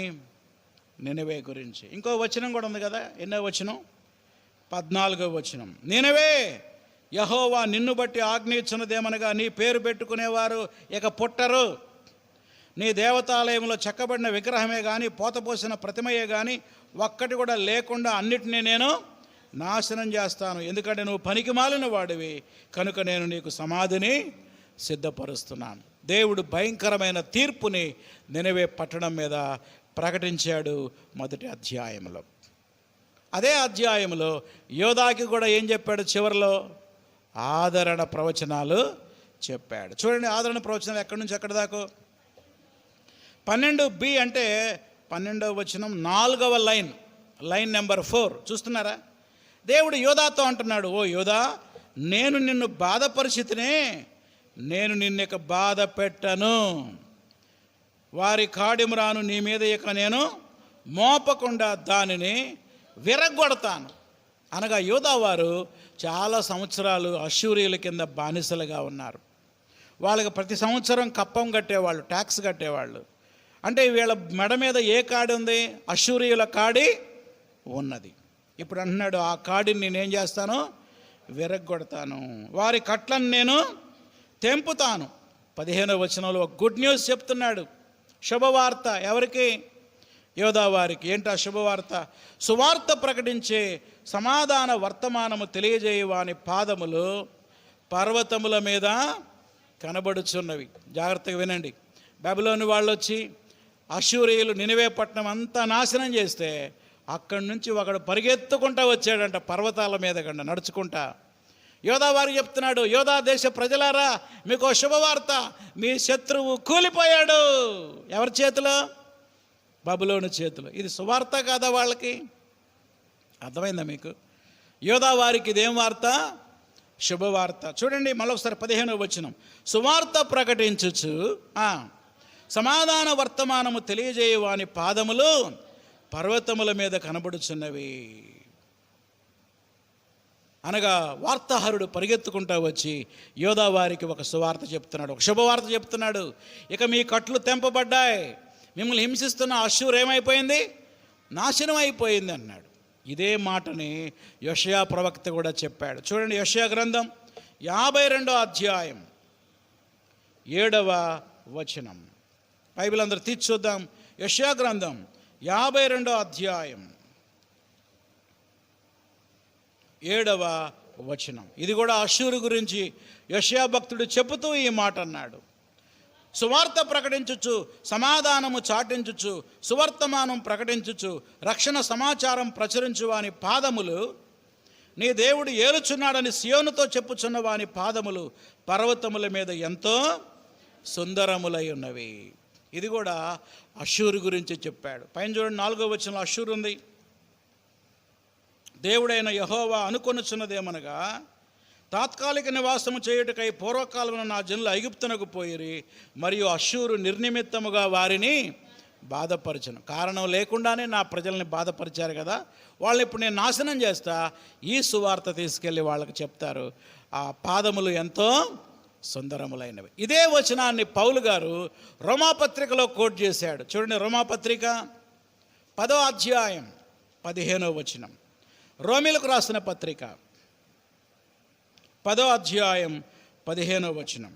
నినవే గురించి. ఇంకో వచనం కూడా ఉంది కదా, ఎన్నో వచనం? 14వ వచనం, నినవే యెహోవా నిన్ను బట్టి ఆజ్ఞ ఇచ్చినదేమనగా, నీ పేరు పెట్టుకునేవారు ఇక పుట్టరు, నీ దేవతాలయంలో చెక్కబడిన విగ్రహమే కానీ పోతపోసిన ప్రతిమయే కానీ ఒక్కటి కూడా లేకుండా అన్నిటినీ నేను నాశనం చేస్తాను. ఎందుకంటే నువ్వు పనికిమాలిన వాడివి కనుక నేను నీకు సమాధిని సిద్ధపరుస్తున్నాను. దేవుడు భయంకరమైన తీర్పుని నినవే పట్టణం మీద ప్రకటించాడు మొదటి అధ్యాయంలో. అదే అధ్యాయంలో యోధాకి కూడా ఏం చెప్పాడు? చివరిలో ఆదరణ ప్రవచనాలు చెప్పాడు. చూడండి, ఆదరణ ప్రవచనాలు ఎక్కడి నుంచి ఎక్కడి దాకా? 12b అంటే 12వ వచనం 4వ లైన్ నెంబర్ 4 చూస్తున్నారా? దేవుడు యోధాతో అంటున్నాడు, ఓ యోధా, నేను నిన్ను బాధపరిచితినే, నేను నిన్ను బాధ పెట్టను, వారి కాడిమురాను నీ మీద ఇక నేను మోపకుండా దానిని విరగొడతాను. అనగా యోధా వారు చాలా సంవత్సరాలు అష్షూరీయుల కింద బానిసలుగా ఉన్నారు. వాళ్ళకి ప్రతి సంవత్సరం కప్పం కట్టేవాళ్ళు, ట్యాక్స్ కట్టేవాళ్ళు. అంటే వీళ్ళ మెడ మీద ఏ కాడి ఉంది? అష్షూరీయుల కాడి ఉన్నది. ఇప్పుడు అంటున్నాడు, ఆ కాడిని నేనేం చేస్తాను? విరగొడతాను, వారి కట్లను నేను తెంపుతాను. 15వ వచనంలో గుడ్ న్యూస్ చెప్తున్నాడు, శుభవార్త. ఎవరికి? యోధా వారికి. ఏంటా శుభవార్త? సువార్త ప్రకటించే సమాధాన వర్తమానము తెలియజేయవాని పాదములు పర్వతముల మీద కనబడుచున్నవి. జాగ్రత్తగా వినండి. బబులోను వాళ్ళు వచ్చి అష్షూరీయులు నినవే పట్టణం అంతా నాశనం చేస్తే అక్కడి నుంచి ఒకడు పరిగెత్తుకుంటా వచ్చాడంట, పర్వతాల మీద కంట నడుచుకుంటా. యోధా వారికి చెప్తున్నాడు, యోధా దేశ ప్రజలారా, మీకు శుభవార్త, మీ శత్రువు కూలిపోయాడు. ఎవరి చేతిలో? బబులోను చేతిలో. ఇది సువార్త కాదా వాళ్ళకి? అర్థమైందా మీకు? యోధా వారికి ఇదేం వార్త? శుభవార్త. చూడండి మళ్ళొకసారి 15వ వచనం, సువార్త ప్రకటించుచు సమాధాన వర్తమానము తెలియజేయవాని పాదములు పర్వతముల మీద కనబడుచున్నవి. అనగా వార్తాహరుడు పరిగెత్తుకుంటూ వచ్చి యోధా వారికి ఒక సువార్త చెప్తున్నాడు, ఒక శుభవార్త చెప్తున్నాడు. ఇక మీ కట్లు తెంపబడ్డాయి, మిమ్మల్ని హింసిస్తున్న అష్షూరు ఏమైపోయింది? నాశనం అయిపోయింది అన్నాడు. ఇదే మాటని యెషయా ప్రవక్త కూడా చెప్పాడు. చూడండి, యెషయా గ్రంథం 52వ అధ్యాయం 7వ వచనం. బైబిల్ అందరూ తీసి చూద్దాం. యెషయా గ్రంథం 52వ అధ్యాయం 7వ వచనం. ఇది కూడా అష్షూరు గురించి యెషయా భక్తుడు చెబుతూ ఈ మాట అన్నాడు, సువార్త ప్రకటించుచు సమాధానము చాటించుచు సువర్తమానం ప్రకటించుచు రక్షణ సమాచారం ప్రచురించు వాని పాదములు, నీ దేవుడు ఏలుచున్నాడని సియోనుతో చెప్పుచున్న వాని పాదములు పర్వతముల మీద ఎంతో సుందరములై ఉన్నవి. ఇది కూడా అష్షూరు గురించి చెప్పాడు. పైన చూడండి, 4వ వచనంలో అష్షూరు ఉంది. దేవుడైన యెహోవా అనుకొనుచున్నదేమనగా, తాత్కాలిక నివాసము చేయుటకై పూర్వకాలమున నా జనులు ఐగుప్తునకు పోయిరి, మరియు అష్షూరు నిర్నిమిత్తముగా వారిని బాధపరచను. కారణం లేకుండానే నా ప్రజల్ని బాధపరిచారు కదా, వాళ్ళని ఇప్పుడు నేను నాశనం చేస్తా. ఈ సువార్త తీసుకెళ్ళి వాళ్ళకి చెప్తారు, ఆ పాదములు ఎంతో సుందరములైనవి. ఇదే వచనాన్ని పౌలు గారు రోమాపత్రికలో కోట్ చేశాడు. చూడండి, రోమాపత్రిక 10వ అధ్యాయం 15వ వచనం. రోమీలకు రాసిన పత్రిక 10వ అధ్యాయం 15వ వచనం.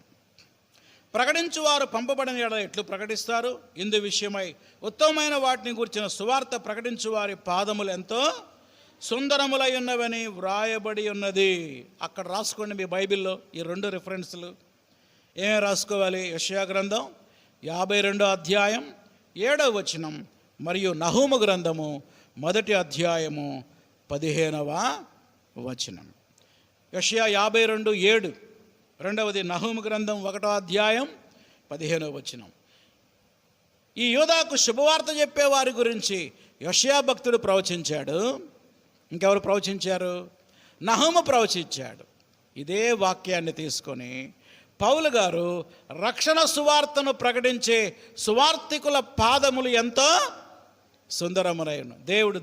ప్రకటించువారు పంపబడిన ఎడల ఎట్లు ప్రకటిస్తారు? ఇందు విషయమై ఉత్తమమైన వాటిని గురించిన సువార్త ప్రకటించు వారి పాదములు ఎంతో సుందరములై ఉన్నవని వ్రాయబడి ఉన్నది. అక్కడ రాసుకోండి మీ బైబిల్లో ఈ 2 రిఫరెన్స్లు. ఏమేమి రాసుకోవాలి? యెషయా గ్రంథం 52వ అధ్యాయం 7వ వచనం మరియు నహూము గ్రంథము 1వ అధ్యాయము 15వ వచనం. యెషయా 52:7, రెండవది నహూము గ్రంథం 1వ అధ్యాయం 15వ వచనం. ఈ యూదాకు శుభవార్త చెప్పే వారి గురించి యెషయా భక్తుడు ప్రవచించాడు. ఇంకెవరు ప్రవచించారు? నహూము ప్రవచించాడు. ఇదే వాక్యాన్ని తీసుకొని పౌలు గారు రక్షణ సువార్తను ప్రకటించే సువార్తికుల పాదములు ఎంతో సుందరములైన.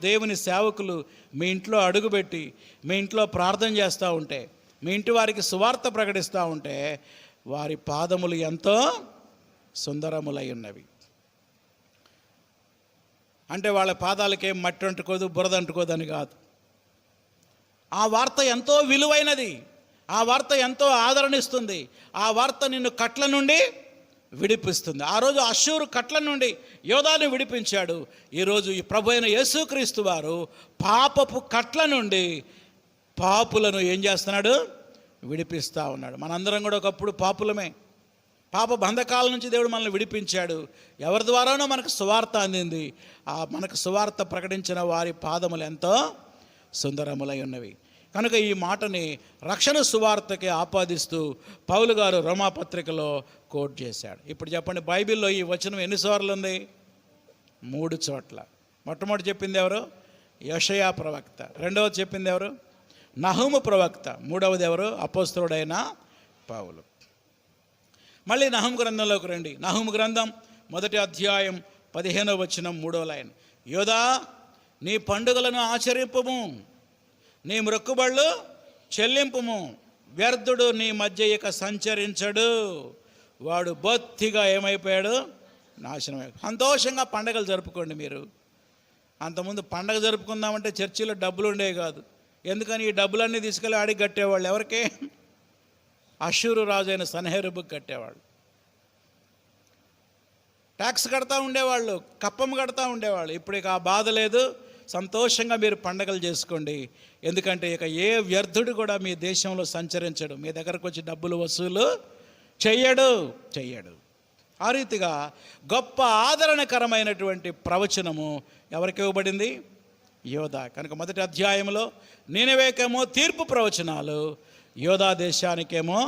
దేవుని సేవకులు మీ ఇంట్లో అడుగుపెట్టి మీ ఇంట్లో ప్రార్థన చేస్తూ ఉంటే, మీ ఇంటి వారికి సువార్త ప్రకటిస్తూ ఉంటే వారి పాదములు ఎంతో సుందరములై ఉన్నవి. అంటే వాళ్ళ పాదాలకేం మట్టి అంటుకోదు, బురద అంటుకోదని కాదు. ఆ వార్త ఎంతో విలువైనది. ఆ వార్త ఎంతో ఆదరణిస్తుంది. ఆ వార్త నిన్ను కట్ల నుండి విడిపిస్తుంది. ఆ రోజు అష్షూరు కట్ల నుండి యోధాను విడిపించాడు. ఈరోజు ఈ ప్రభు అయిన యేసుక్రీస్తు వారు పాపపు కట్ల నుండి పాపులను ఏం చేస్తున్నాడు? విడిపిస్తూ ఉన్నాడు. మనందరం కూడా ఒకప్పుడు పాపులమే. పాప బంధకాల నుంచి దేవుడు మనల్ని విడిపించాడు. ఎవరి ద్వారానో మనకు సువార్త అందింది. ఆ మనకు సువార్త ప్రకటించిన వారి పాదములు ఎంతో సుందరములై ఉన్నవి. కనుక ఈ మాటని రక్షణ సువార్తకి ఆపాదిస్తూ పౌలు గారు రోమాపత్రికలో కోట్ చేశాడు. ఇప్పుడు చెప్పండి, బైబిల్లో ఈ వచనం ఎన్నిసార్లు ఉంది? 3 చోట్ల. మొట్టమొదటి చెప్పింది ఎవరు? యెషయా ప్రవక్త. రెండవది చెప్పింది ఎవరు? నహూము ప్రవక్త. మూడవది ఎవరు? అపోస్తలుడైన పౌలు. మళ్ళీ నహూము గ్రంథంలోకి రండి. నహూము గ్రంథం 1వ అధ్యాయం 15వ వచనం 3వ లైన్. యోధా, నీ పండుగలను ఆచరింపుము, నీ మొక్కుబళ్ళు చెల్లింపుము. వ్యర్థుడు నీ మధ్య ఇక సంచరించడు. వాడు బొత్తిగా ఏమైపోయాడు? నాశనమైపోయాడు. సంతోషంగా పండగలు జరుపుకోండి. మీరు అంతకుముందు పండగ జరుపుకుందామంటే చర్చిలో డబ్బులు ఉండేవి కాదు. ఎందుకని? ఈ డబ్బులన్నీ తీసుకెళ్ళి ఆడికి కట్టేవాళ్ళు. ఎవరికి? అష్షూరు రాజు అయిన సన్హెరీబుకి కట్టేవాళ్ళు. ట్యాక్స్ కడతా ఉండేవాళ్ళు, కప్పం కడతా ఉండేవాళ్ళు. ఇప్పుడు ఇక ఆ బాధ లేదు. సంతోషంగా మీరు పండగలు చేసుకోండి. ఎందుకంటే ఇక ఏ వ్యర్థుడు కూడా మీ దేశంలో సంచరించడు, మీ దగ్గరకు వచ్చి డబ్బులు వసూలు చెయ్యడు. ఆ రీతిగా గొప్ప ఆదరణకరమైనటువంటి ప్రవచనము ఎవరికి ఇవ్వబడింది? యోధా. కనుక 1వ అధ్యాయంలో నీనెవేకేమో తీర్పు ప్రవచనాలు, యోధా దేశానికేమో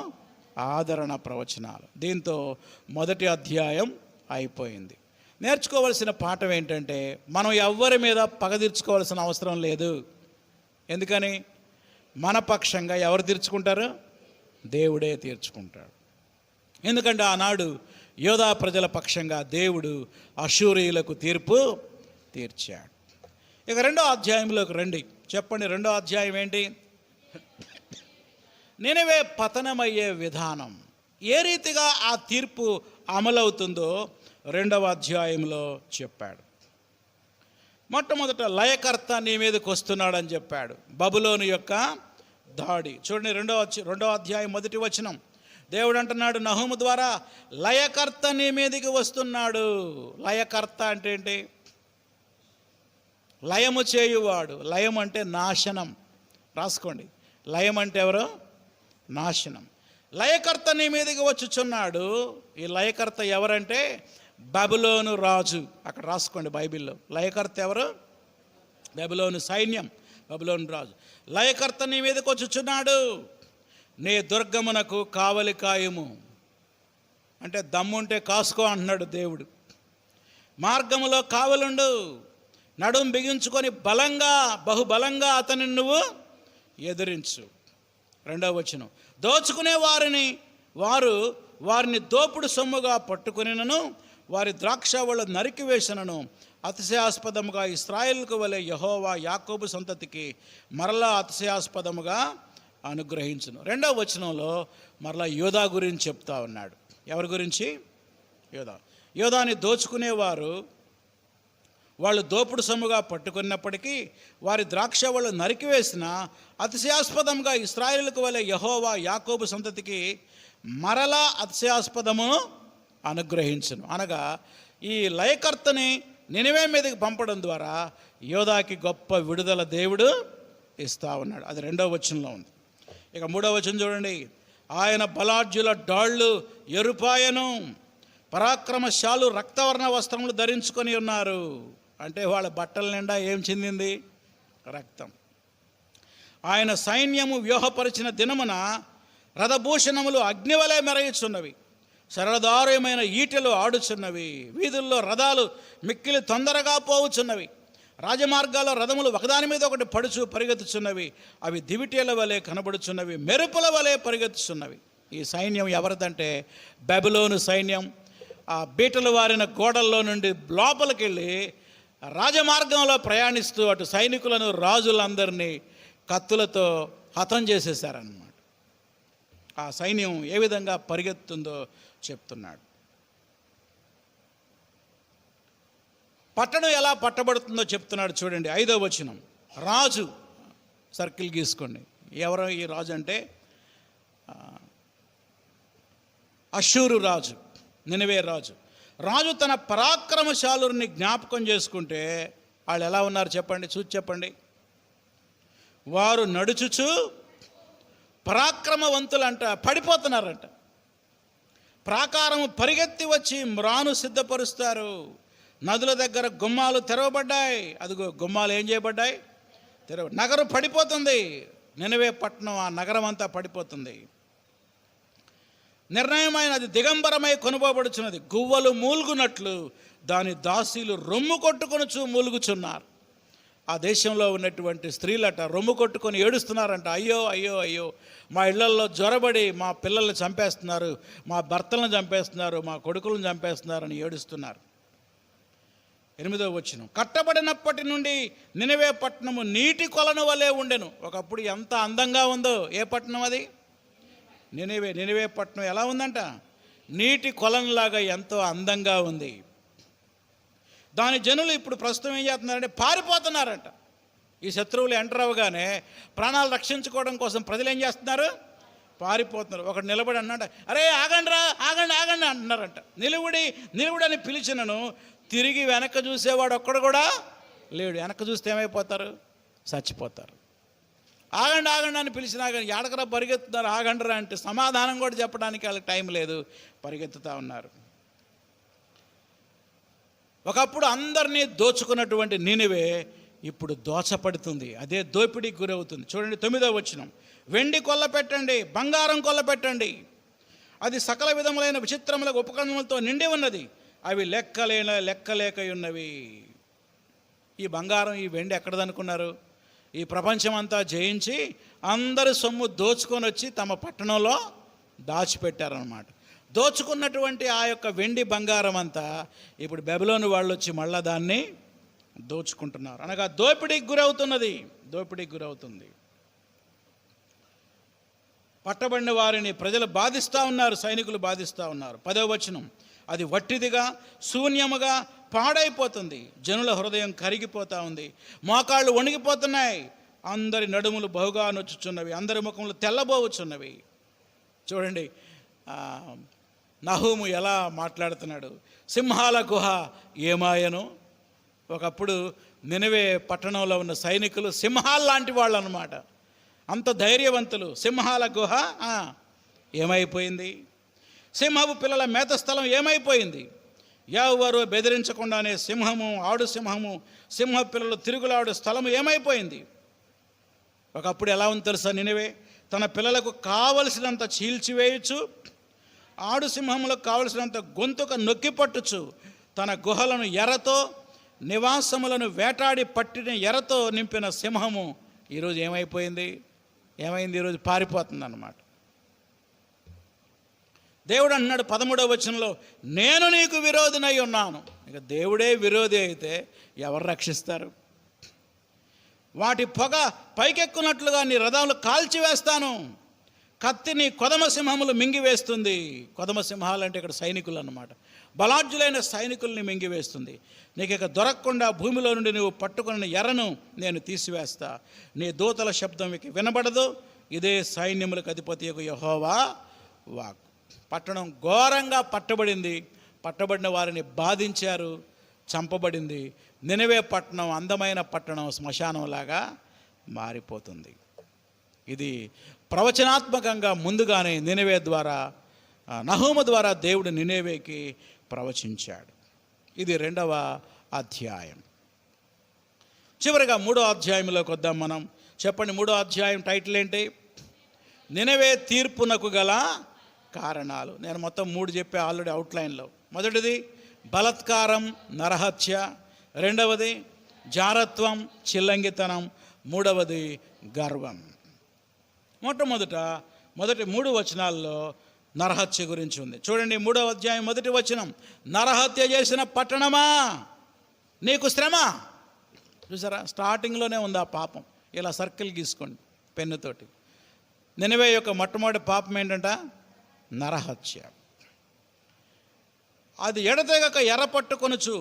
ఆదరణ ప్రవచనాలు. దీంతో 1వ అధ్యాయం అయిపోయింది. నేర్చుకోవలసిన పాఠం ఏంటంటే, మనం ఎవ్వరి మీద పగ తీర్చుకోవాల్సిన అవసరం లేదు. ఎందుకని? మన పక్షంగా ఎవరు తీర్చుకుంటారు? దేవుడే తీర్చుకుంటాడు. ఎందుకంటే ఆనాడు యోధా ప్రజల పక్షంగా దేవుడు అష్షూరీయులకు తీర్పు తీర్చాడు. ఇక 2వ అధ్యాయంలోకి రండి. చెప్పండి, 2వ అధ్యాయం ఏంటి? నినవే పతనమయ్యే విధానం, ఏ రీతిగా ఆ తీర్పు అమలవుతుందో 2వ అధ్యాయంలో చెప్పాడు. మొట్టమొదట లయకర్త నీ మీదకి వస్తున్నాడని చెప్పాడు. బబులోను యొక్క దాడి చూడండి. 2వ అధ్యాయం 1వ వచనం. దేవుడు అంటున్నాడు నహూము ద్వారా, లయకర్త నీ మీదకి వస్తున్నాడు. లయకర్త అంటే ఏంటి? లయము చేయువాడు. లయం అంటే నాశనం. రాసుకోండి, లయం అంటే ఎవరు? నాశనం. లయకర్త నీ మీదకి వచ్చుచున్నాడు. ఈ లయకర్త ఎవరంటే బబులోను రాజు. అక్కడ రాసుకోండి బైబిల్లో. లయకర్త ఎవరు? బబులోను సైన్యం, బబులోను రాజు. లయకర్త నీ మీదకి వచ్చుచున్నాడు. నీ దుర్గమునకు కావలి కాయము అంటే దమ్ముంటే కాసుకో అంటున్నాడు దేవుడు. మార్గములో కావలుండు, నడుం బిగించుకొని బలంగా, బహుబలంగా అతని నువ్వు ఎదిరించు. 2వ వచనం. దోచుకునే వారిని దోపుడు సొమ్ముగా పట్టుకునినను, వారి ద్రాక్షవళ్ళు నరికివేసినను, అతిశయాస్పదముగా ఇశ్రాయేలుకు వలె యెహోవా యాకోబు సంతతికి మరలా అతిశయాస్పదముగా అనుగ్రహించును. 2వ వచనంలో మరలా యోధా గురించి చెప్తా ఉన్నాడు. ఎవరి గురించి? యోధా. యోధాని దోచుకునేవారు వాళ్ళు దోపుడు సొమ్ముగా పట్టుకున్నప్పటికీ వారి ద్రాక్షవళ్ళు నరికివేసిన అతిశయాస్పదంగా ఇశ్రాయేలుకు వలె యెహోవా యాకోబు సంతతికి మరలా అతిశయాస్పదమును అనుగ్రహించును. అనగా ఈ లయకర్తని నినివే మీదకి పంపడం ద్వారా యోధాకి గొప్ప విడుదల దేవుడు ఇస్తా ఉన్నాడు. అది 2వ వచనంలో ఉంది. ఇక 3వ వచనం చూడండి. ఆయన బలాఢ్యుల డాళ్ళు ఎరుపాయను, పరాక్రమశాలు రక్తవర్ణ వస్త్రములు ధరించుకొని ఉన్నారు. అంటే వాళ్ళ బట్టల నిండా ఏం చెందింది? రక్తం. ఆయన సైన్యము వ్యూహపరిచిన దినమున రథభూషణములు అగ్నివలే మెరయుచున్నవి, సరళదారుమైన ఈటెలు ఆడుచున్నవి, వీధుల్లో రథాలు మిక్కిలి తొందరగా పోవుచున్నవి, రాజమార్గాల్లో రథములు ఒకదాని మీద ఒకటి పడుచు పరిగెత్తుచున్నవి, అవి దివిటీల వలె కనబడుచున్నవి, మెరుపుల వలె పరిగెత్తుచున్నవి. ఈ సైన్యం ఎవరిదంటే బబులోను సైన్యం. ఆ బీటలు వారిన గోడల్లో నుండి లోపలికి వెళ్ళి రాజమార్గంలో ప్రయాణిస్తూ అటు సైనికులను రాజులందరినీ కత్తులతో హతం చేసేసారన్నమాట. ఆ సైన్యం ఏ విధంగా పరిగెత్తుందో చెప్తున్నాడు. పట్టణం ఎలా పట్టబడుతుందో చెప్తున్నాడు చూడండి. 5వ వచనం. రాజు, సర్కిల్ గీసుకోండి. ఎవరు ఈ రాజు అంటే అష్షూరు రాజు, నినివే రాజు. రాజు తన పరాక్రమశాలుని జ్ఞాపకం చేసుకుంటే వాళ్ళు ఎలా ఉన్నారు చెప్పండి, చూసి చెప్పండి. వారు నడుచుచు పరాక్రమవంతులంట పడిపోతున్నారంట. ప్రాకారము పరిగెత్తి వచ్చి మ్రాను సిద్ధపరుస్తారు. నదుల దగ్గర గుమ్మాలు తెరవబడ్డాయి. అదిగో గుమ్మాలు ఏం చేయబడ్డాయి? నగరం పడిపోతుంది. నినివే పట్టణం, ఆ నగరం అంతా పడిపోతుంది. నిర్ణయమైనది దిగంబరమై కొనుపోబడుచున్నది. గువ్వలు మూలుగునట్లు దాని దాసీలు రొమ్ము కొట్టుకొనుచు మూలుగుచున్నారు. ఆ దేశంలో ఉన్నటువంటి స్త్రీలట రొమ్ము కొట్టుకొని ఏడుస్తున్నారంట. అయ్యో అయ్యో అయ్యో, మా ఇళ్లల్లో జ్వరబడి మా పిల్లల్ని చంపేస్తున్నారు, మా భర్తలను చంపేస్తున్నారు, మా కొడుకులను చంపేస్తున్నారని ఏడుస్తున్నారు. 8వ వచనం. కట్టబడినప్పటి నుండి నినివే పట్టణము నీటి కొలను వలె ఉండెను. ఒకప్పుడు ఎంత అందంగా ఉందో. ఏ పట్టణం అది? నినివే. నినివే పట్టణం ఎలా ఉందంట? నీటి కొలంలాగా ఎంతో అందంగా ఉంది. దాని జనులు ఇప్పుడు ప్రస్తుతం ఏం చేస్తున్నారంటే పారిపోతున్నారంట. ఈ శత్రువులు ఎంటర్ అవ్వగానే ప్రాణాలు రక్షించుకోవడం కోసం ప్రజలు ఏం చేస్తున్నారు? పారిపోతున్నారు. ఒకడు నిలబడి అన్నాడు, అరే ఆగండిరా, ఆగండి ఆగండి అంటున్నారంట. నిలువుడని పిలిచినను తిరిగి వెనక్కి చూసేవాడు ఒక్కడు కూడా లేడు. వెనక్కి చూస్తే ఏమైపోతారు? చచ్చిపోతారు. ఆగండి ఆగండి అని పిలిచినా కానీ ఎడకరా పరిగెత్తున్నారు. ఆగండిరా అంటే సమాధానం కూడా చెప్పడానికి వాళ్ళకి టైం లేదు, పరిగెత్తుతూ ఉన్నారు. ఒకప్పుడు అందరినీ దోచుకున్నటువంటి నినివే ఇప్పుడు దోచపడుతుంది. అదే దోపిడీకి గురవుతుంది. చూడండి 9వ వచనం. వెండి కొల్ల పెట్టండి, బంగారం కొల్ల పెట్టండి, అది సకల విధములైన విచిత్రములకు ఉపకరణములతో నిండి ఉన్నది, అవి లెక్కలేక ఉన్నవి. ఈ బంగారం ఈ వెండి ఎక్కడదనుకున్నారు? ఈ ప్రపంచం అంతా జయించి అందరి సొమ్ము దోచుకొని వచ్చి తమ పట్టణంలో దాచిపెట్టారన్నమాట. దోచుకున్నటువంటి ఆ యొక్క వెండి బంగారం అంతా ఇప్పుడు బబులోను వాళ్ళు వచ్చి మళ్ళా దాన్ని దోచుకుంటున్నారు. అనగా దోపిడీకి గురవుతుంది. పట్టబడిన వారిని ప్రజలు బాధిస్తూ ఉన్నారు, సైనికులు బాధిస్తూ ఉన్నారు. 10వ వచనం. అది వట్టిదిగా శూన్యముగా పాడైపోతుంది. జనుల హృదయం కరిగిపోతూ ఉంది, మోకాళ్ళు వణిగిపోతున్నాయి, అందరి నడుములు బహుగా నొచ్చుచున్నవి, అందరి ముఖములు తెల్లబోవుచున్నవి. చూడండి నహూము ఎలా మాట్లాడుతున్నాడు. సింహాల గుహ ఏమాయను. ఒకప్పుడు నినివే పట్టణంలో ఉన్న సైనికులు సింహాలు లాంటి వాళ్ళు అన్నమాట, అంత ధైర్యవంతులు. సింహాల గుహ ఏమైపోయింది? సింహపు పిల్లల మేత స్థలం ఏమైపోయింది? ఎవరు బెదిరించకుండానే సింహము, ఆడు సింహము, సింహ పిల్లలు తిరుగులాడు స్థలము ఏమైపోయింది? ఒకప్పుడు ఎలా ఉంది తెలుసా? నినివే తన పిల్లలకు కావలసినంత చీల్చివేయచ్చు, ఆడు సింహములకు కావలసినంత గొంతుక నొక్కి పట్టుచు, తన గుహలను ఎర్రతో, నివాసములను వేటాడి పట్టిన ఎర్రతో నింపిన సింహము ఈరోజు ఏమైంది? ఈరోజు పారిపోతుంది అన్నమాట. దేవుడు అన్నాడు 13వ వచనంలో, నేను నీకు విరోధినై ఉన్నాను. ఇక దేవుడే విరోధి అయితే ఎవరు రక్షిస్తారు? వాటి పొగ పైకెక్కున్నట్లుగా నీ రథాలు కాల్చివేస్తాను, కత్తిని కొదమ సింహములు మింగివేస్తుంది. కొదమ సింహాలు అంటే ఇక్కడ సైనికులు అన్నమాట. బలాఢ్యులైన సైనికుల్ని మింగివేస్తుంది. నీకు ఇక దొరకకుండా భూమిలో నుండి నువ్వు పట్టుకున్న ఎర్రను నేను తీసివేస్తా. నీ దూతల శబ్దం ఇక వినబడదు. ఇదే సైన్యములకు అధిపతి యెహోవా వాక్. పట్టణం ఘోరంగా పట్టబడింది. పట్టబడిన వారిని బాధించారు, చంపబడింది. నినవే పట్టణం అందమైన పట్టణం శ్మశానంలాగా మారిపోతుంది. ఇది ప్రవచనాత్మకంగా ముందుగానే నినవే ద్వారా, నహూము ద్వారా దేవుడు నినవేకి ప్రవచించాడు. ఇది 2వ అధ్యాయం. చివరిగా 3వ అధ్యాయంలోకి వద్దాం మనం. చెప్పండి, 3వ అధ్యాయం టైటిల్ ఏంటి? నినవే తీర్పునకు గల కారణాలు. నేను మొత్తం 3 చెప్పే ఆల్రెడీ అవుట్లైన్లో. మొదటిది బలత్కారం, నరహత్య. 2వది జారత్వం, చిల్లంగితనం. 3వది గర్వం. మొదటి 3 వచనాల్లో నరహత్య గురించి ఉంది. చూడండి, 3వ అధ్యాయం 1వ వచనం. నరహత్య చేసిన పట్టణమా నీకు శ్రమ. చూసారా, స్టార్టింగ్లోనే ఉంది ఆ పాపం. ఇలా సర్కిల్ గీసుకోండి పెన్నుతోటి. నినవే యొక్క మొట్టమొదటి పాపం ఏంటంట? నరహత్య. అది ఎడతెగక ఎర్రపట్టుకొనుచు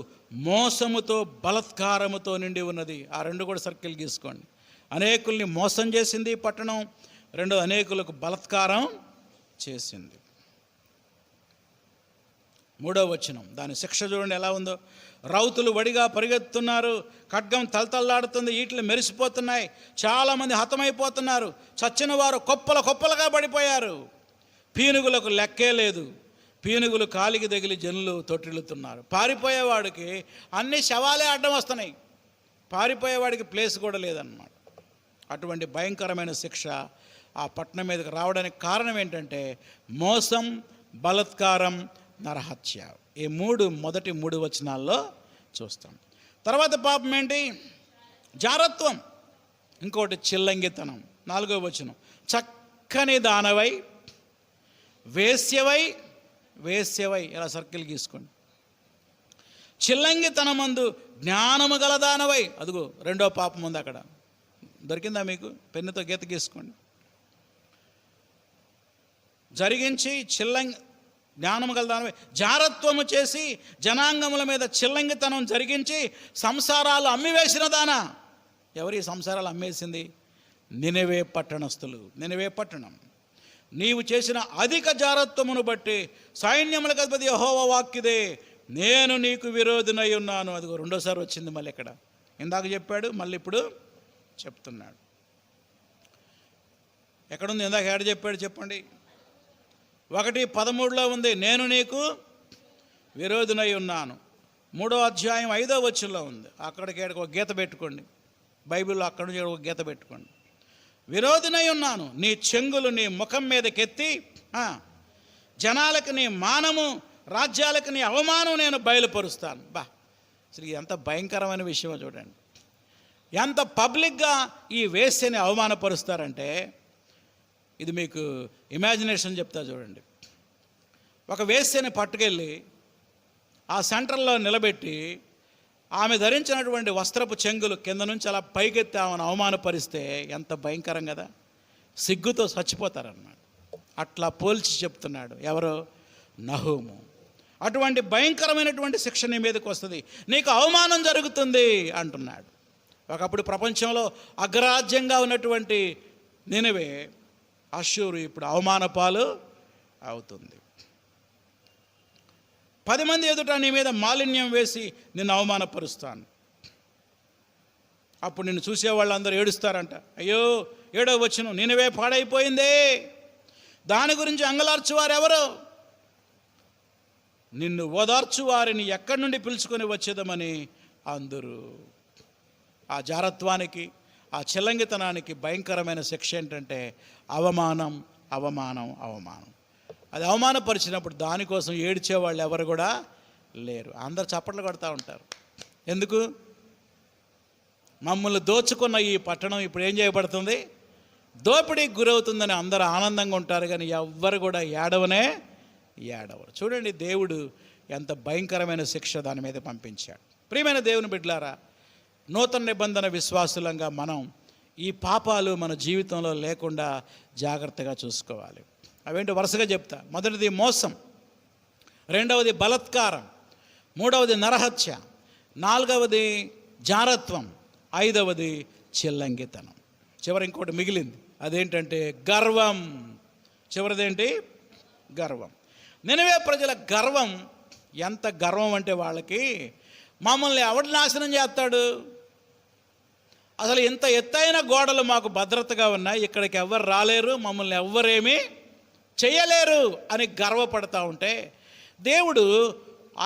మోసముతో బలత్కారముతో నిండి ఉన్నది. ఆ 2 కూడా సర్కిల్ గీసుకోండి. అనేకుల్ని మోసం చేసింది ఈ పట్టణం. 2 అనేకులకు బలత్కారం చేసింది. 3వ వచనం, దాని శిక్ష చూడండి ఎలా ఉందో. రౌతులు వడిగా పరిగెత్తున్నారు, ఖడ్గం తలతల్లాడుతుంది, ఈటలు మెరిసిపోతున్నాయి, చాలామంది హతమైపోతున్నారు, చచ్చిన వారు కుప్పలుగా పడిపోయారు, పీనుగులకు లెక్కే లేదు, పీనుగులు కాలికి తగిలి జనులు తొట్టిల్లుతున్నారు. పారిపోయేవాడికి అన్ని శవాలే అడ్డం వస్తున్నాయి, పారిపోయేవాడికి ప్లేస్ కూడా లేదన్నమాట. అటువంటి భయంకరమైన శిక్ష ఆ పట్టణం మీదకి రావడానికి కారణం ఏంటంటే మోసం, బలత్కారం, నరహత్య. ఈ మొదటి 3 వచనాల్లో చూస్తాం. తర్వాత పాపం ఏంటి? జారత్వం. ఇంకోటి చిల్లంగితనం. 4వ వచనం, చక్కని దానవై వేశ్యవై ఇలా సర్కిల్ గీసుకోండి. చిల్లంగితనమందు జ్ఞానము గల దానవై. అదిగో 2వ పాపం ఉంది అక్కడ. దొరికిందా మీకు? పెన్నుతో గీత గీసుకోండి. జరిగించి జ్ఞానము గల దానవై జారత్వము చేసి జనాంగముల మీద చిల్లంగితనం జరిగించి సంసారాలు అమ్మివేసిన దానా. ఎవరి సంసారాలు అమ్మేసింది? నినవే పట్టణస్థులు. నినవే పట్టణం. నీవు చేసిన అధిక జారత్వమును బట్టి సైన్యములకు అధిపతి యెహోవా వాక్కిదే, నేను నీకు విరోధినై ఉన్నాను. అదిగో 2వసారి వచ్చింది మళ్ళీ ఇక్కడ. ఇందాక చెప్పాడు, మళ్ళీ ఇప్పుడు చెప్తున్నాడు. ఎక్కడుంది? ఇందాక ఏడ చెప్పాడు చెప్పండి. 1:13లో ఉంది, నేను నీకు విరోధినై ఉన్నాను. 3వ అధ్యాయం 5వ వచనంలో ఉంది. అక్కడికి ఒక గీత పెట్టుకోండి బైబిల్లో. అక్కడి నుంచి ఒక గీత పెట్టుకోండి. విరోధినై ఉన్నాను, నీ చెంగులు నీ ముఖం మీదకెత్తి జనాలకు నీ మానము, రాజ్యాలకు నీ అవమానం నేను బయలుపరుస్తాను. అసలు ఎంత భయంకరమైన విషయమో చూడండి. ఎంత పబ్లిక్గా ఈ వేశ్యని అవమానపరుస్తారంటే, ఇది మీకు ఇమాజినేషన్ చెప్తా చూడండి. ఒక వేశ్యని పట్టుకెళ్ళి ఆ సెంటర్లో నిలబెట్టి ఆమె ధరించినటువంటి వస్త్రపు చెంగులు కింద నుంచి అలా పైకెత్తి ఆమెను అవమానపరిస్తే ఎంత భయంకరం కదా. సిగ్గుతో చచ్చిపోతారన్నమాట. అట్లా పోల్చి చెప్తున్నాడు ఎవరు? నహూము. అటువంటి భయంకరమైనటువంటి శిక్ష నీ మీదకి వస్తుంది, నీకు అవమానం జరుగుతుంది అంటున్నాడు. ఒకప్పుడు ప్రపంచంలో అగ్రరాజ్యంగా ఉన్నటువంటి నినవే, అష్షూరు ఇప్పుడు అవమాన పాలు అవుతుంది. 10 మంది ఎదుట నీ మీద మాలిన్యం వేసి నిన్ను అవమానపరుస్తాను. అప్పుడు నిన్ను చూసే వాళ్ళందరూ ఏడుస్తారంట. అయ్యో 7వ వచనం, నినవే పాడైపోయిందే, దాని గురించి అంగలార్చువారు ఎవరు? నిన్ను ఓదార్చు వారిని ఎక్కడి నుండి పిలుచుకొని వచ్చేదమని అందరూ. ఆ జారత్వానికి, ఆ చిల్లంగితనానికి భయంకరమైన శిక్ష ఏంటంటే అవమానం, అవమానం, అవమానం. అది అవమానపరిచినప్పుడు దానికోసం ఏడ్చేవాళ్ళు ఎవరు కూడా లేరు. అందరు చప్పట్లు కొడతా ఉంటారు. ఎందుకు? మమ్మల్ని దోచుకున్న ఈ పట్టణం ఇప్పుడు ఏం చేయబడుతుంది? దోపిడీకి గురవుతుందని అందరూ ఆనందంగా ఉంటారు, కానీ ఎవ్వరు కూడా ఏడవరు. చూడండి దేవుడు ఎంత భయంకరమైన శిక్ష దాని మీద పంపించాడు. ప్రియమైన దేవుని బిడ్డలారా, నూతన నిబంధన విశ్వాసులంగా మనం ఈ పాపాలు మన జీవితంలో లేకుండా జాగ్రత్తగా చూసుకోవాలి. అవేంటో వరుసగా చెప్తా. మొదటిది మోసం, రెండవది బలత్కారం, మూడవది నరహత్య, నాలుగవది జారత్వం, ఐదవది చిల్లంగితనం. చివరి ఇంకోటి మిగిలింది, అదేంటంటే గర్వం. చివరిదేంటి? గర్వం. నినవే ప్రజల గర్వం ఎంత గర్వం అంటే వాళ్ళకి మమ్మల్ని ఎవడు నాశనం చేస్తాడు, అసలు ఇంత ఎత్తైన గోడలు మాకు భద్రతగా ఉన్నాయి, ఇక్కడికి ఎవ్వరు రాలేరు, మమ్మల్ని ఎవ్వరేమీ చేయలేరు అని గర్వపడతా ఉంటే, దేవుడు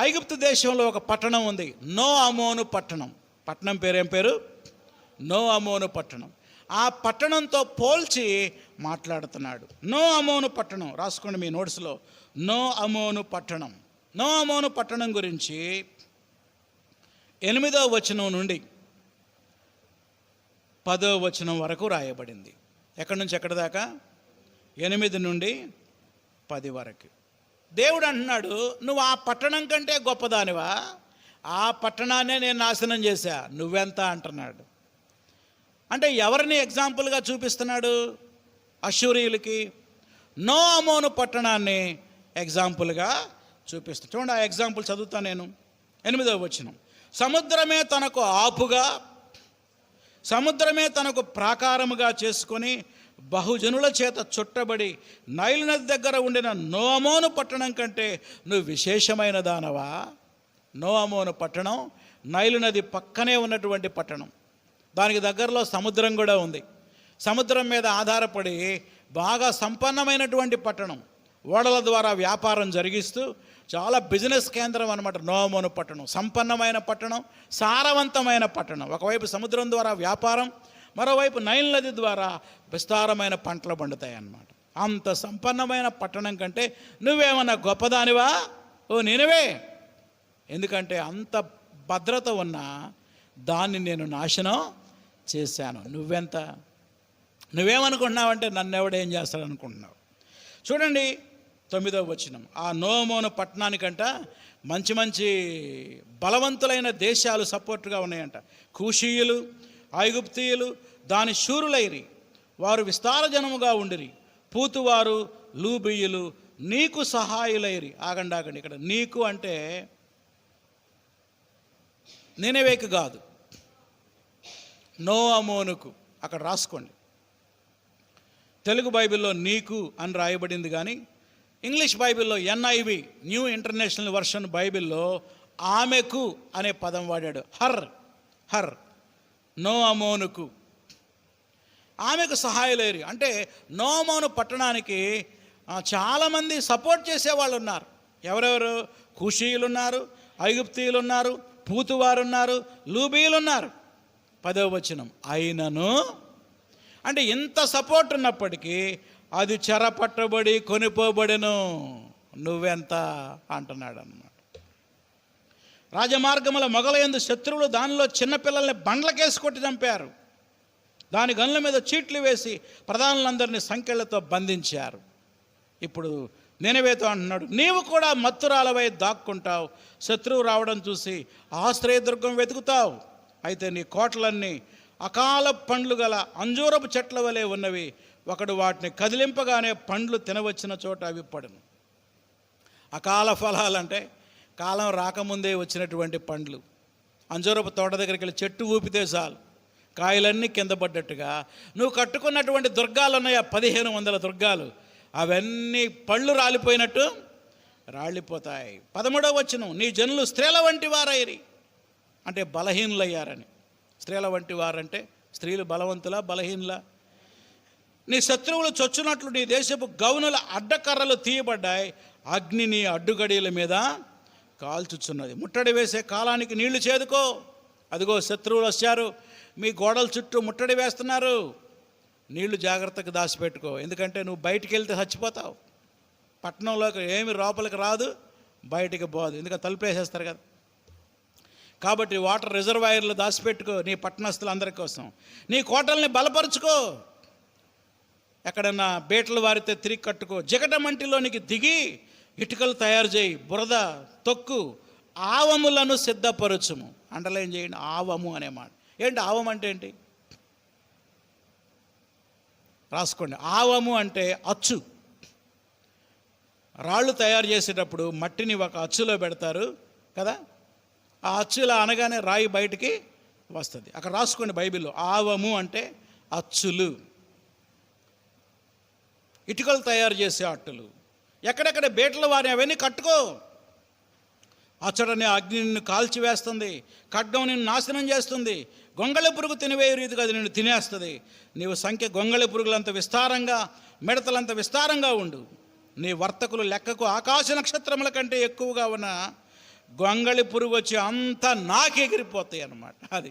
ఐగుప్తు దేశంలో ఒక పట్టణం ఉంది, నో అమోను పట్టణం. పట్టణం పేరేం పేరు? నో అమోను పట్టణం. ఆ పట్టణంతో పోల్చి మాట్లాడుతున్నాడు. నో అమోను పట్టణం రాసుకోండి మీ నోట్స్లో. నో అమోను పట్టణం. నో అమోను పట్టణం గురించి 8వ వచనం నుండి 10వ వచనం వరకు రాయబడింది. ఎక్కడి నుంచి ఎక్కడి దాకా? 8 నుండి 10 వరకు. దేవుడు అంటున్నాడు, నువ్వు ఆ పట్టణం కంటే గొప్పదానివా? ఆ పట్టణాన్నే నేను నాశనం చేశా, నువ్వెంత అంటున్నాడు. అంటే ఎవరిని ఎగ్జాంపుల్గా చూపిస్తున్నాడు? అష్షూరీయులకి నో అమోను పట్టణాన్ని ఎగ్జాంపుల్గా చూపిస్తాడు. చూడండి, ఆ ఎగ్జాంపుల్ చదువుతాను నేను. 8వ వచనం. సముద్రమే తనకు ఆపుగా, సముద్రమే తనకు ప్రాకారముగా చేసుకొని బహుజనుల చేత చుట్టబడి నైలు నది దగ్గర ఉండిన నో అమోను పట్టణం కంటే నువ్వు విశేషమైన దానవా? నో అమోను పట్టణం నైలు నది పక్కనే ఉన్నటువంటి పట్టణం. దానికి దగ్గరలో సముద్రం కూడా ఉంది. సముద్రం మీద ఆధారపడి బాగా సంపన్నమైనటువంటి పట్టణం. ఓడల ద్వారా వ్యాపారం జరిగిస్తూ చాలా బిజినెస్ కేంద్రం అన్నమాట నో అమోను పట్టణం. సంపన్నమైన పట్టణం, సారవంతమైన పట్టణం. ఒకవైపు సముద్రం ద్వారా వ్యాపారం, మరోవైపు నైల్ నది ద్వారా విస్తారమైన పంటలు పండుతాయి అన్నమాట. అంత సంపన్నమైన పట్టణం కంటే నువ్వేమన్నా గొప్పదానివా? ఓ నినవే! ఎందుకంటే అంత భద్రత ఉన్న దాన్ని నేను నాశనం చేశాను. నువ్వెంత? నువ్వేమనుకుంటున్నావంటే నన్ను ఎవడేం చేస్తాడు అనుకుంటున్నావు. చూడండి 9వ వచనం. ఆ నో అమోను పట్టణానికంట మంచి మంచి బలవంతులైన దేశాలు సపోర్టుగా ఉన్నాయంట. కూషీయులు, ఐగుప్తీయులు దాని శూరులైరి, వారు విస్తార జనముగా ఉండిరి. పూతువారు, లూబీయులు నీకు సహాయులైరి. ఆగండి, ఇక్కడ నీకు అంటే నినవేకు కాదు, నో అమోనుకు. అక్కడ రాసుకోండి. తెలుగు బైబిల్లో నీకు అని రాయబడింది, కానీ ఇంగ్లీష్ బైబిల్లో NIV న్యూ ఇంటర్నేషనల్ వర్షన్ బైబిల్లో ఆమెకు అనే పదం వాడాడు. హర్ నో అమోనుకు, ఆమెకు సహాయలేరు. అంటే నో అమోను పట్టణానికి చాలామంది సపోర్ట్ చేసేవాళ్ళు ఉన్నారు. ఎవరెవరు? కూషీయులు ఉన్నారు, ఐగుప్తీయులు ఉన్నారు, పూతువారు ఉన్నారు, లూబీయులు ఉన్నారు. 10వ వచనం. అయినను అంటే ఇంత సపోర్ట్ ఉన్నప్పటికీ అది చెరపట్టబడి కొనిపోబడెను, నువ్వెంత అంటున్నాడు అన్నమాట. రాజమార్గముల మొగలయందు శత్రువులు దానిలో చిన్నపిల్లల్ని బండ్లకేసి కొట్టి చంపారు. దాని గనుల మీద చీట్లు వేసి ప్రధానులందరినీ సంకెళ్లతో బంధించారు. ఇప్పుడు నినవేతో అంటున్నాడు, నీవు కూడా మత్తురాలవై దాక్కుంటావు, శత్రువు రావడం చూసి ఆశ్రయదుర్గం వెతుకుతావు. అయితే నీ కోటలన్నీ అకాల పండ్లు గల అంజూరపు చెట్ల వలె ఉన్నవి. ఒకడు వాటిని కదిలింపగానే పండ్లు తినవచ్చిన చోట అవి పడును. అకాల ఫలాలంటే కాలం రాకముందే వచ్చినటువంటి పండ్లు. అంజూరపు తోట దగ్గరికి వెళ్ళి చెట్టు ఊపితే చాలు కాయలన్నీ కింద పడ్డట్టుగా నువ్వు కట్టుకున్నటువంటి దుర్గాలు ఉన్నాయా, 1500 దుర్గాలు, అవన్నీ పళ్ళు రాలిపోయినట్టు రాలిపోతాయి. 13వ వచనం. నీ జనులు స్త్రీల వంటి వారైరి, అంటే బలహీనులయ్యారని. స్త్రీల వంటి వారంటే స్త్రీలు బలవంతులా బలహీనులా? నీ శత్రువులు చొచ్చునట్లు నీ దేశపు గౌనుల అడ్డకర్రలు తీయబడ్డాయి, అగ్ని నీ అడ్డుగడియల మీద కాల్చుచున్నది. ముట్టడి వేసే కాలానికి నీళ్లు చేదుకో. అదిగో శత్రువులు వచ్చారు, మీ గోడల చుట్టూ ముట్టడి వేస్తున్నారు. నీళ్లు జాగ్రత్తగా దాచిపెట్టుకో, ఎందుకంటే నువ్వు బయటికి వెళ్తే చచ్చిపోతావు. పట్టణంలోకి ఏమి లోపలికి రాదు, బయటికి పోదు, ఎందుకంటే తలుపు వేసేస్తారు కదా. కాబట్టి వాటర్ రిజర్వాయర్లు దాచిపెట్టుకో నీ పట్టణస్తులందరి కోసం. నీ కోటల్ని బలపరుచుకో, ఎక్కడన్నా బేటలు వారితే తిరిగి కట్టుకో. జిగటమంటిలోనికి దిగి ఇటుకలు తయారు చేయి, బురద తొక్కు, ఆవములను సిద్ధపరచుము. అండర్లైన్ చేయండి, ఆవము అనే మాట. ఏంటి ఆవం అంటే? ఏంటి? రాసుకోండి. ఆవము అంటే అచ్చు. రాళ్ళు తయారు చేసేటప్పుడు మట్టిని ఒక అచ్చులో పెడతారు కదా, ఆ అచ్చులా అనగానే రాయి బయటికి వస్తుంది. అక్కడ రాసుకోండి బైబిల్లో, ఆవము అంటే అచ్చులు. ఇటుకలు తయారు చేసే అట్టులు. ఎక్కడెక్కడ బేటలు వారి అవన్నీ కట్టుకో. అచ్చడనే అగ్ని నిన్ను కాల్చివేస్తుంది, ఖడ్గం నిన్ను నాశనం చేస్తుంది, గొంగళి పురుగు తినివేయ రీతిగా అది నిన్ను తినేస్తుంది. నీవు సంఖ్య గొంగళి పురుగులంత విస్తారంగా, మిడతలంత విస్తారంగా ఉండు. నీ వర్తకులు లెక్కకు ఆకాశ నక్షత్రముల కంటే ఎక్కువగా ఉన్న గొంగళి పురుగు వచ్చి అంతా నాకెగిరిపోతాయి అన్నమాట. అది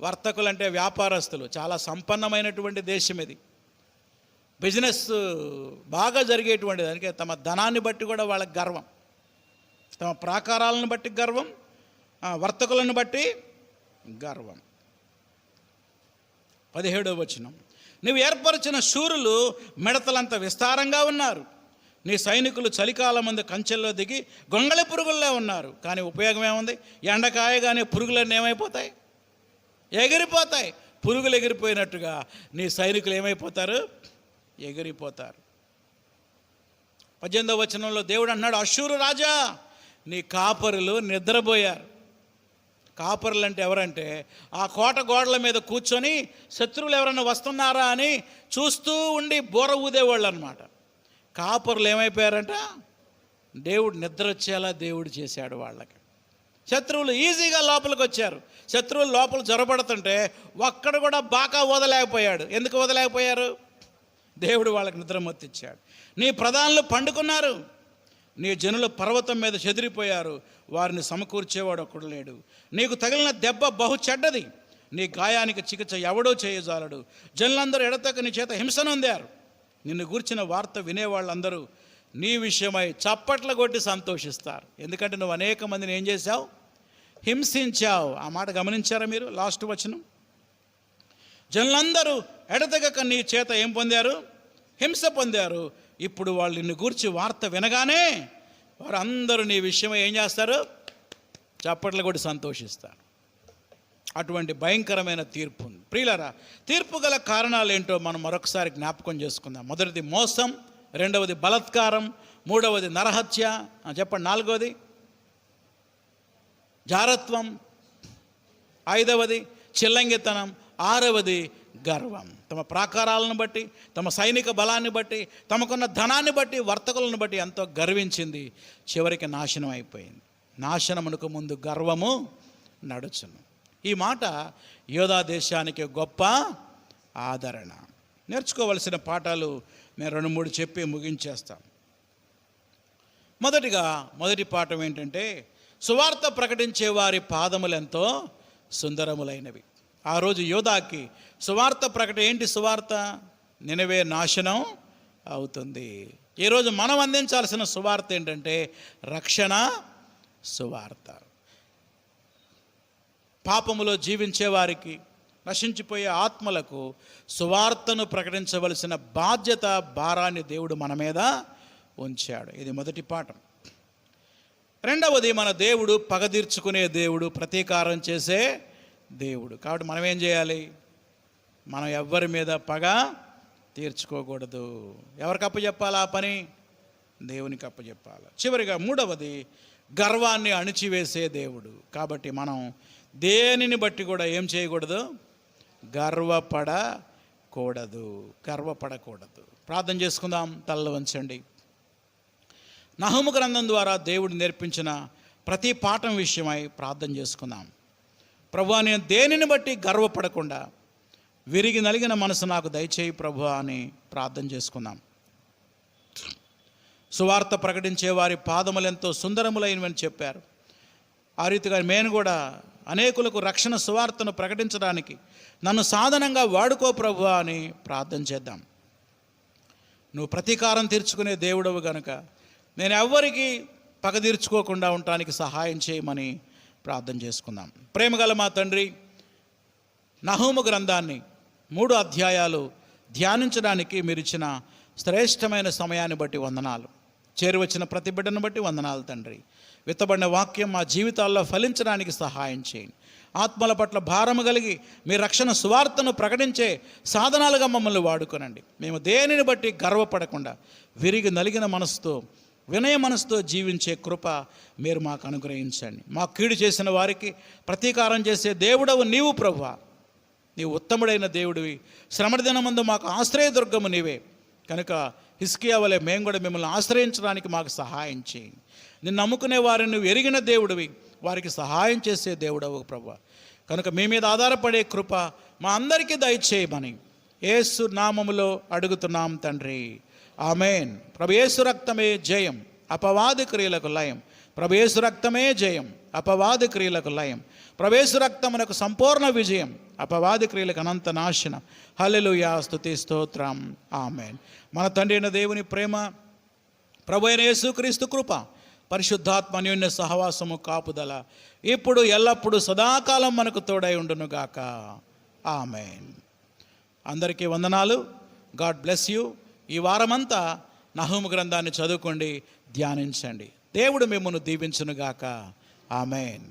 వర్తకులు అంటే వ్యాపారస్తులు. చాలా సంపన్నమైనటువంటి దేశం ఇది. బిజినెస్ బాగా జరిగేటువంటిది. అందుకే తమ ధనాన్ని బట్టి కూడా వాళ్ళకి గర్వం, తమ ప్రాకారాలను బట్టి గర్వం, వర్తకులను బట్టి గర్వం. 17వ వచనం, నువ్వు ఏర్పరిచిన శూరులు మిడతలంత విస్తారంగా ఉన్నారు. నీ సైనికులు చలికాలం ముందు కంచెల్లో దిగి గొంగళి పురుగుల్లో ఉన్నారు. కానీ ఉపయోగం ఏముంది? ఎండకాయగానే పురుగులన్నీ ఏమైపోతాయి? ఎగిరిపోతాయి. పురుగులు ఎగిరిపోయినట్టుగా నీ సైనికులు ఏమైపోతారు? ఎగిరిపోతారు. 18వ వచనంలో దేవుడు అన్నాడు, అష్షూరు రాజా, నీ కాపరులు నిద్రపోయారు. కాపరులు అంటే ఎవరంటే ఆ కోట గోడల మీద కూర్చొని శత్రువులు ఎవరైనా వస్తున్నారా అని చూస్తూ ఉండి బోర ఊదేవాళ్ళు అనమాట. కాపరులు ఏమైపోయారంట? దేవుడు నిద్ర వచ్చేలా దేవుడు చేశాడు వాళ్ళకి. శత్రువులు ఈజీగా లోపలికి వచ్చారు. శత్రువులు లోపల జొరబడుతుంటే ఒక్కడు కూడా బాకా వదలేకపోయాడు. ఎందుకు వదలేకపోయారు? దేవుడు వాళ్ళకి నిద్రమత్తిచ్చాడు. నీ ప్రధానులు పండుకున్నారు. నీ జనుల పర్వతం మీద చెదిరిపోయారు. వారిని సమకూర్చేవాడు ఒక్కడు లేడు. నీకు తగిలిన దెబ్బ బహు చెడ్డది. నీ గాయానికి చికిత్స ఎవడో చేయజాలడు. జనులందరూ ఎడతెగక నీ చేత హింసనొందారు. నిన్ను గూర్చిన వార్త వినేవాళ్ళందరూ నీ విషయమై చప్పట్లు కొట్టి సంతోషిస్తారు. ఎందుకంటే నువ్వు అనేక మందిని ఏం చేశావు? హింసించావు. ఆ మాట గమనించారా మీరు? లాస్ట్ వచనం, జనులందరూ ఎడతెగక నీ చేత ఏం పొందారు? హింస పొందారు. ఇప్పుడు వాళ్ళు నిన్ను గూర్చి వార్త వినగానే వారందరూ నీ విషయమై ఏం చేస్తారు? చప్పట్లు కొట్టి సంతోషిస్తారు. అటువంటి భయంకరమైన తీర్పు ఉంది. ప్రియులారా, తీర్పు గల కారణాలు ఏంటో మనం మరొకసారి జ్ఞాపకం చేసుకుందాం. మొదటిది మోసం, రెండవది బలాత్కారం, మూడవది నరహత్య, చెప్పండి, నాలుగవది జారత్వం, ఐదవది చిల్లంగితనం, ఆరవది గర్వం. తమ ప్రాకారాలను బట్టి, తమ సైనిక బలాన్ని బట్టి, తమకున్న ధనాన్ని బట్టి, వర్తకులను బట్టి ఎంతో గర్వించింది. చివరికి నాశనం అయిపోయింది. నాశనమునకు ముందు గర్వము నడుచును. ఈ మాట యోధా దేశానికి గొప్ప ఆదరణ. నేర్చుకోవలసిన పాఠాలు నేను 2-3 చెప్పి ముగించేస్తాను. మొదటి పాఠం ఏంటంటే, సువార్త ప్రకటించే వారి పాదములెంతో సుందరములైనవి. ఆ రోజు యోధాకి సువార్త ఏంటి? సువార్త నినవే నాశనం అవుతుంది. ఈరోజు మనం అందించాల్సిన సువార్త ఏంటంటే రక్షణ సువార్త. పాపములో జీవించే వారికి, నశించిపోయే ఆత్మలకు సువార్తను ప్రకటించవలసిన బాధ్యత, భారాన్ని దేవుడు మన మీద ఉంచాడు. ఇది మొదటి పాఠం. రెండవది, మన దేవుడు పగ తీర్చుకునే దేవుడు, ప్రతీకారం చేసే దేవుడు. కాబట్టి మనం ఏం చేయాలి? మనం ఎవ్వరి మీద పగ తీర్చుకోకూడదు. ఎవరికి అప్పచెప్పాలి ఆ పని? దేవునికి అప్పచెప్పాలి. చివరిగా మూడవది, గర్వాన్ని అణిచివేసే దేవుడు. కాబట్టి మనం దేనిని బట్టి కూడా ఏం చేయకూడదు? గర్వపడకూడదు. ప్రార్థన చేసుకుందాం. తలలు వంచండి. నహూము గ్రంథం ద్వారా దేవుడు నేర్పించిన ప్రతి పాఠం విషయమై ప్రార్థన చేసుకుందాం. ప్రభువా, నేను దేనిని బట్టి గర్వపడకుండా విరిగి నలిగిన మనసు నాకు దయచేయి ప్రభువా అని ప్రార్థన చేసుకుందాం. సువార్త ప్రకటించే వారి పాదములు ఎంతో సుందరములైనవని చెప్పారు. ఆ రీతిగా నేను కూడా అనేకులకు రక్షణ సువార్తను ప్రకటించడానికి నన్ను సాధనంగా వాడుకో ప్రభువా అని ప్రార్థన చేద్దాం. నువ్వు ప్రతీకారం తీర్చుకునే దేవుడవు గనుక నేను ఎవ్వరికి పగ తీర్చుకోకుండా ఉండటానికి సహాయం చేయమని ప్రార్థన చేసుకుందాం. ప్రేమగల మా తండ్రి, నహూము గ్రంథాన్ని 3 అధ్యాయాలు ధ్యానించడానికి మీరు ఇచ్చిన శ్రేష్టమైన సమయాన్ని బట్టి వందనాలు. చేరువచ్చిన ప్రతి బిడ్డను బట్టి వందనాలు తండ్రి. విత్తబడిన వాక్యం మా జీవితాల్లో ఫలించడానికి సహాయం చేయండి. ఆత్మల పట్ల భారము కలిగి మీ రక్షణ సువార్తను ప్రకటించే సాధనాలుగా మమ్మల్ని వాడుకోనండి. మేము దేనిని బట్టి గర్వపడకుండా విరిగి నలిగిన మనసుతో వినయ మనసుతో జీవించే కృప మీరు మాకు అనుగ్రహించండి. మాకు కీడు చేసిన వారికి ప్రతీకారం చేసే దేవుడవు నీవు ప్రభువా. నీవు ఉత్తముడైన దేవుడివి. శ్రమణ దినమందు మాకు ఆశ్రయదుర్గము నీవే కనుక హిజ్కియా వలె మేము కూడా మిమ్మల్ని ఆశ్రయించడానికి మాకు సహాయం చేయి. నిన్ను నమ్ముకునే వారిని నువ్వు ఎరిగిన దేవుడివి, వారికి సహాయం చేసే దేవుడవు ప్రభువా. కనుక మీ మీద ఆధారపడే కృప మా అందరికీ దయచేయమని యేసు నామములో అడుగుతున్నాం తండ్రి, ఆమేన్. ప్రభు యేసు రక్తమే జయం, అపవాది క్రియలకు లయం. ప్రభు యేసు రక్తమే జయం, అపవాది క్రియలకు లయం. ప్రభు యేసు రక్తమునకు సంపూర్ణ విజయం, అపవాది క్రియలకు అనంత నాశనం. హల్లెలూయా, స్తుతి స్తోత్రం, ఆమేన్. మన తండ్రి అయిన దేవుని ప్రేమ, ప్రభు అయిన యేసుక్రీస్తు కృప, పరిశుద్ధాత్మ అన్యోన్య సహవాసము కాపుదల ఇప్పుడు ఎల్లప్పుడూ సదాకాలం మనకు తోడై ఉండునుగాక, ఆమేన్. అందరికీ వందనాలు. God bless you. ఈ వారమంతా నహూము గ్రంథాన్ని చదువుకోండి, ధ్యానించండి. దేవుడు మిమ్మల్ని దీవించునుగాక, ఆమేన్.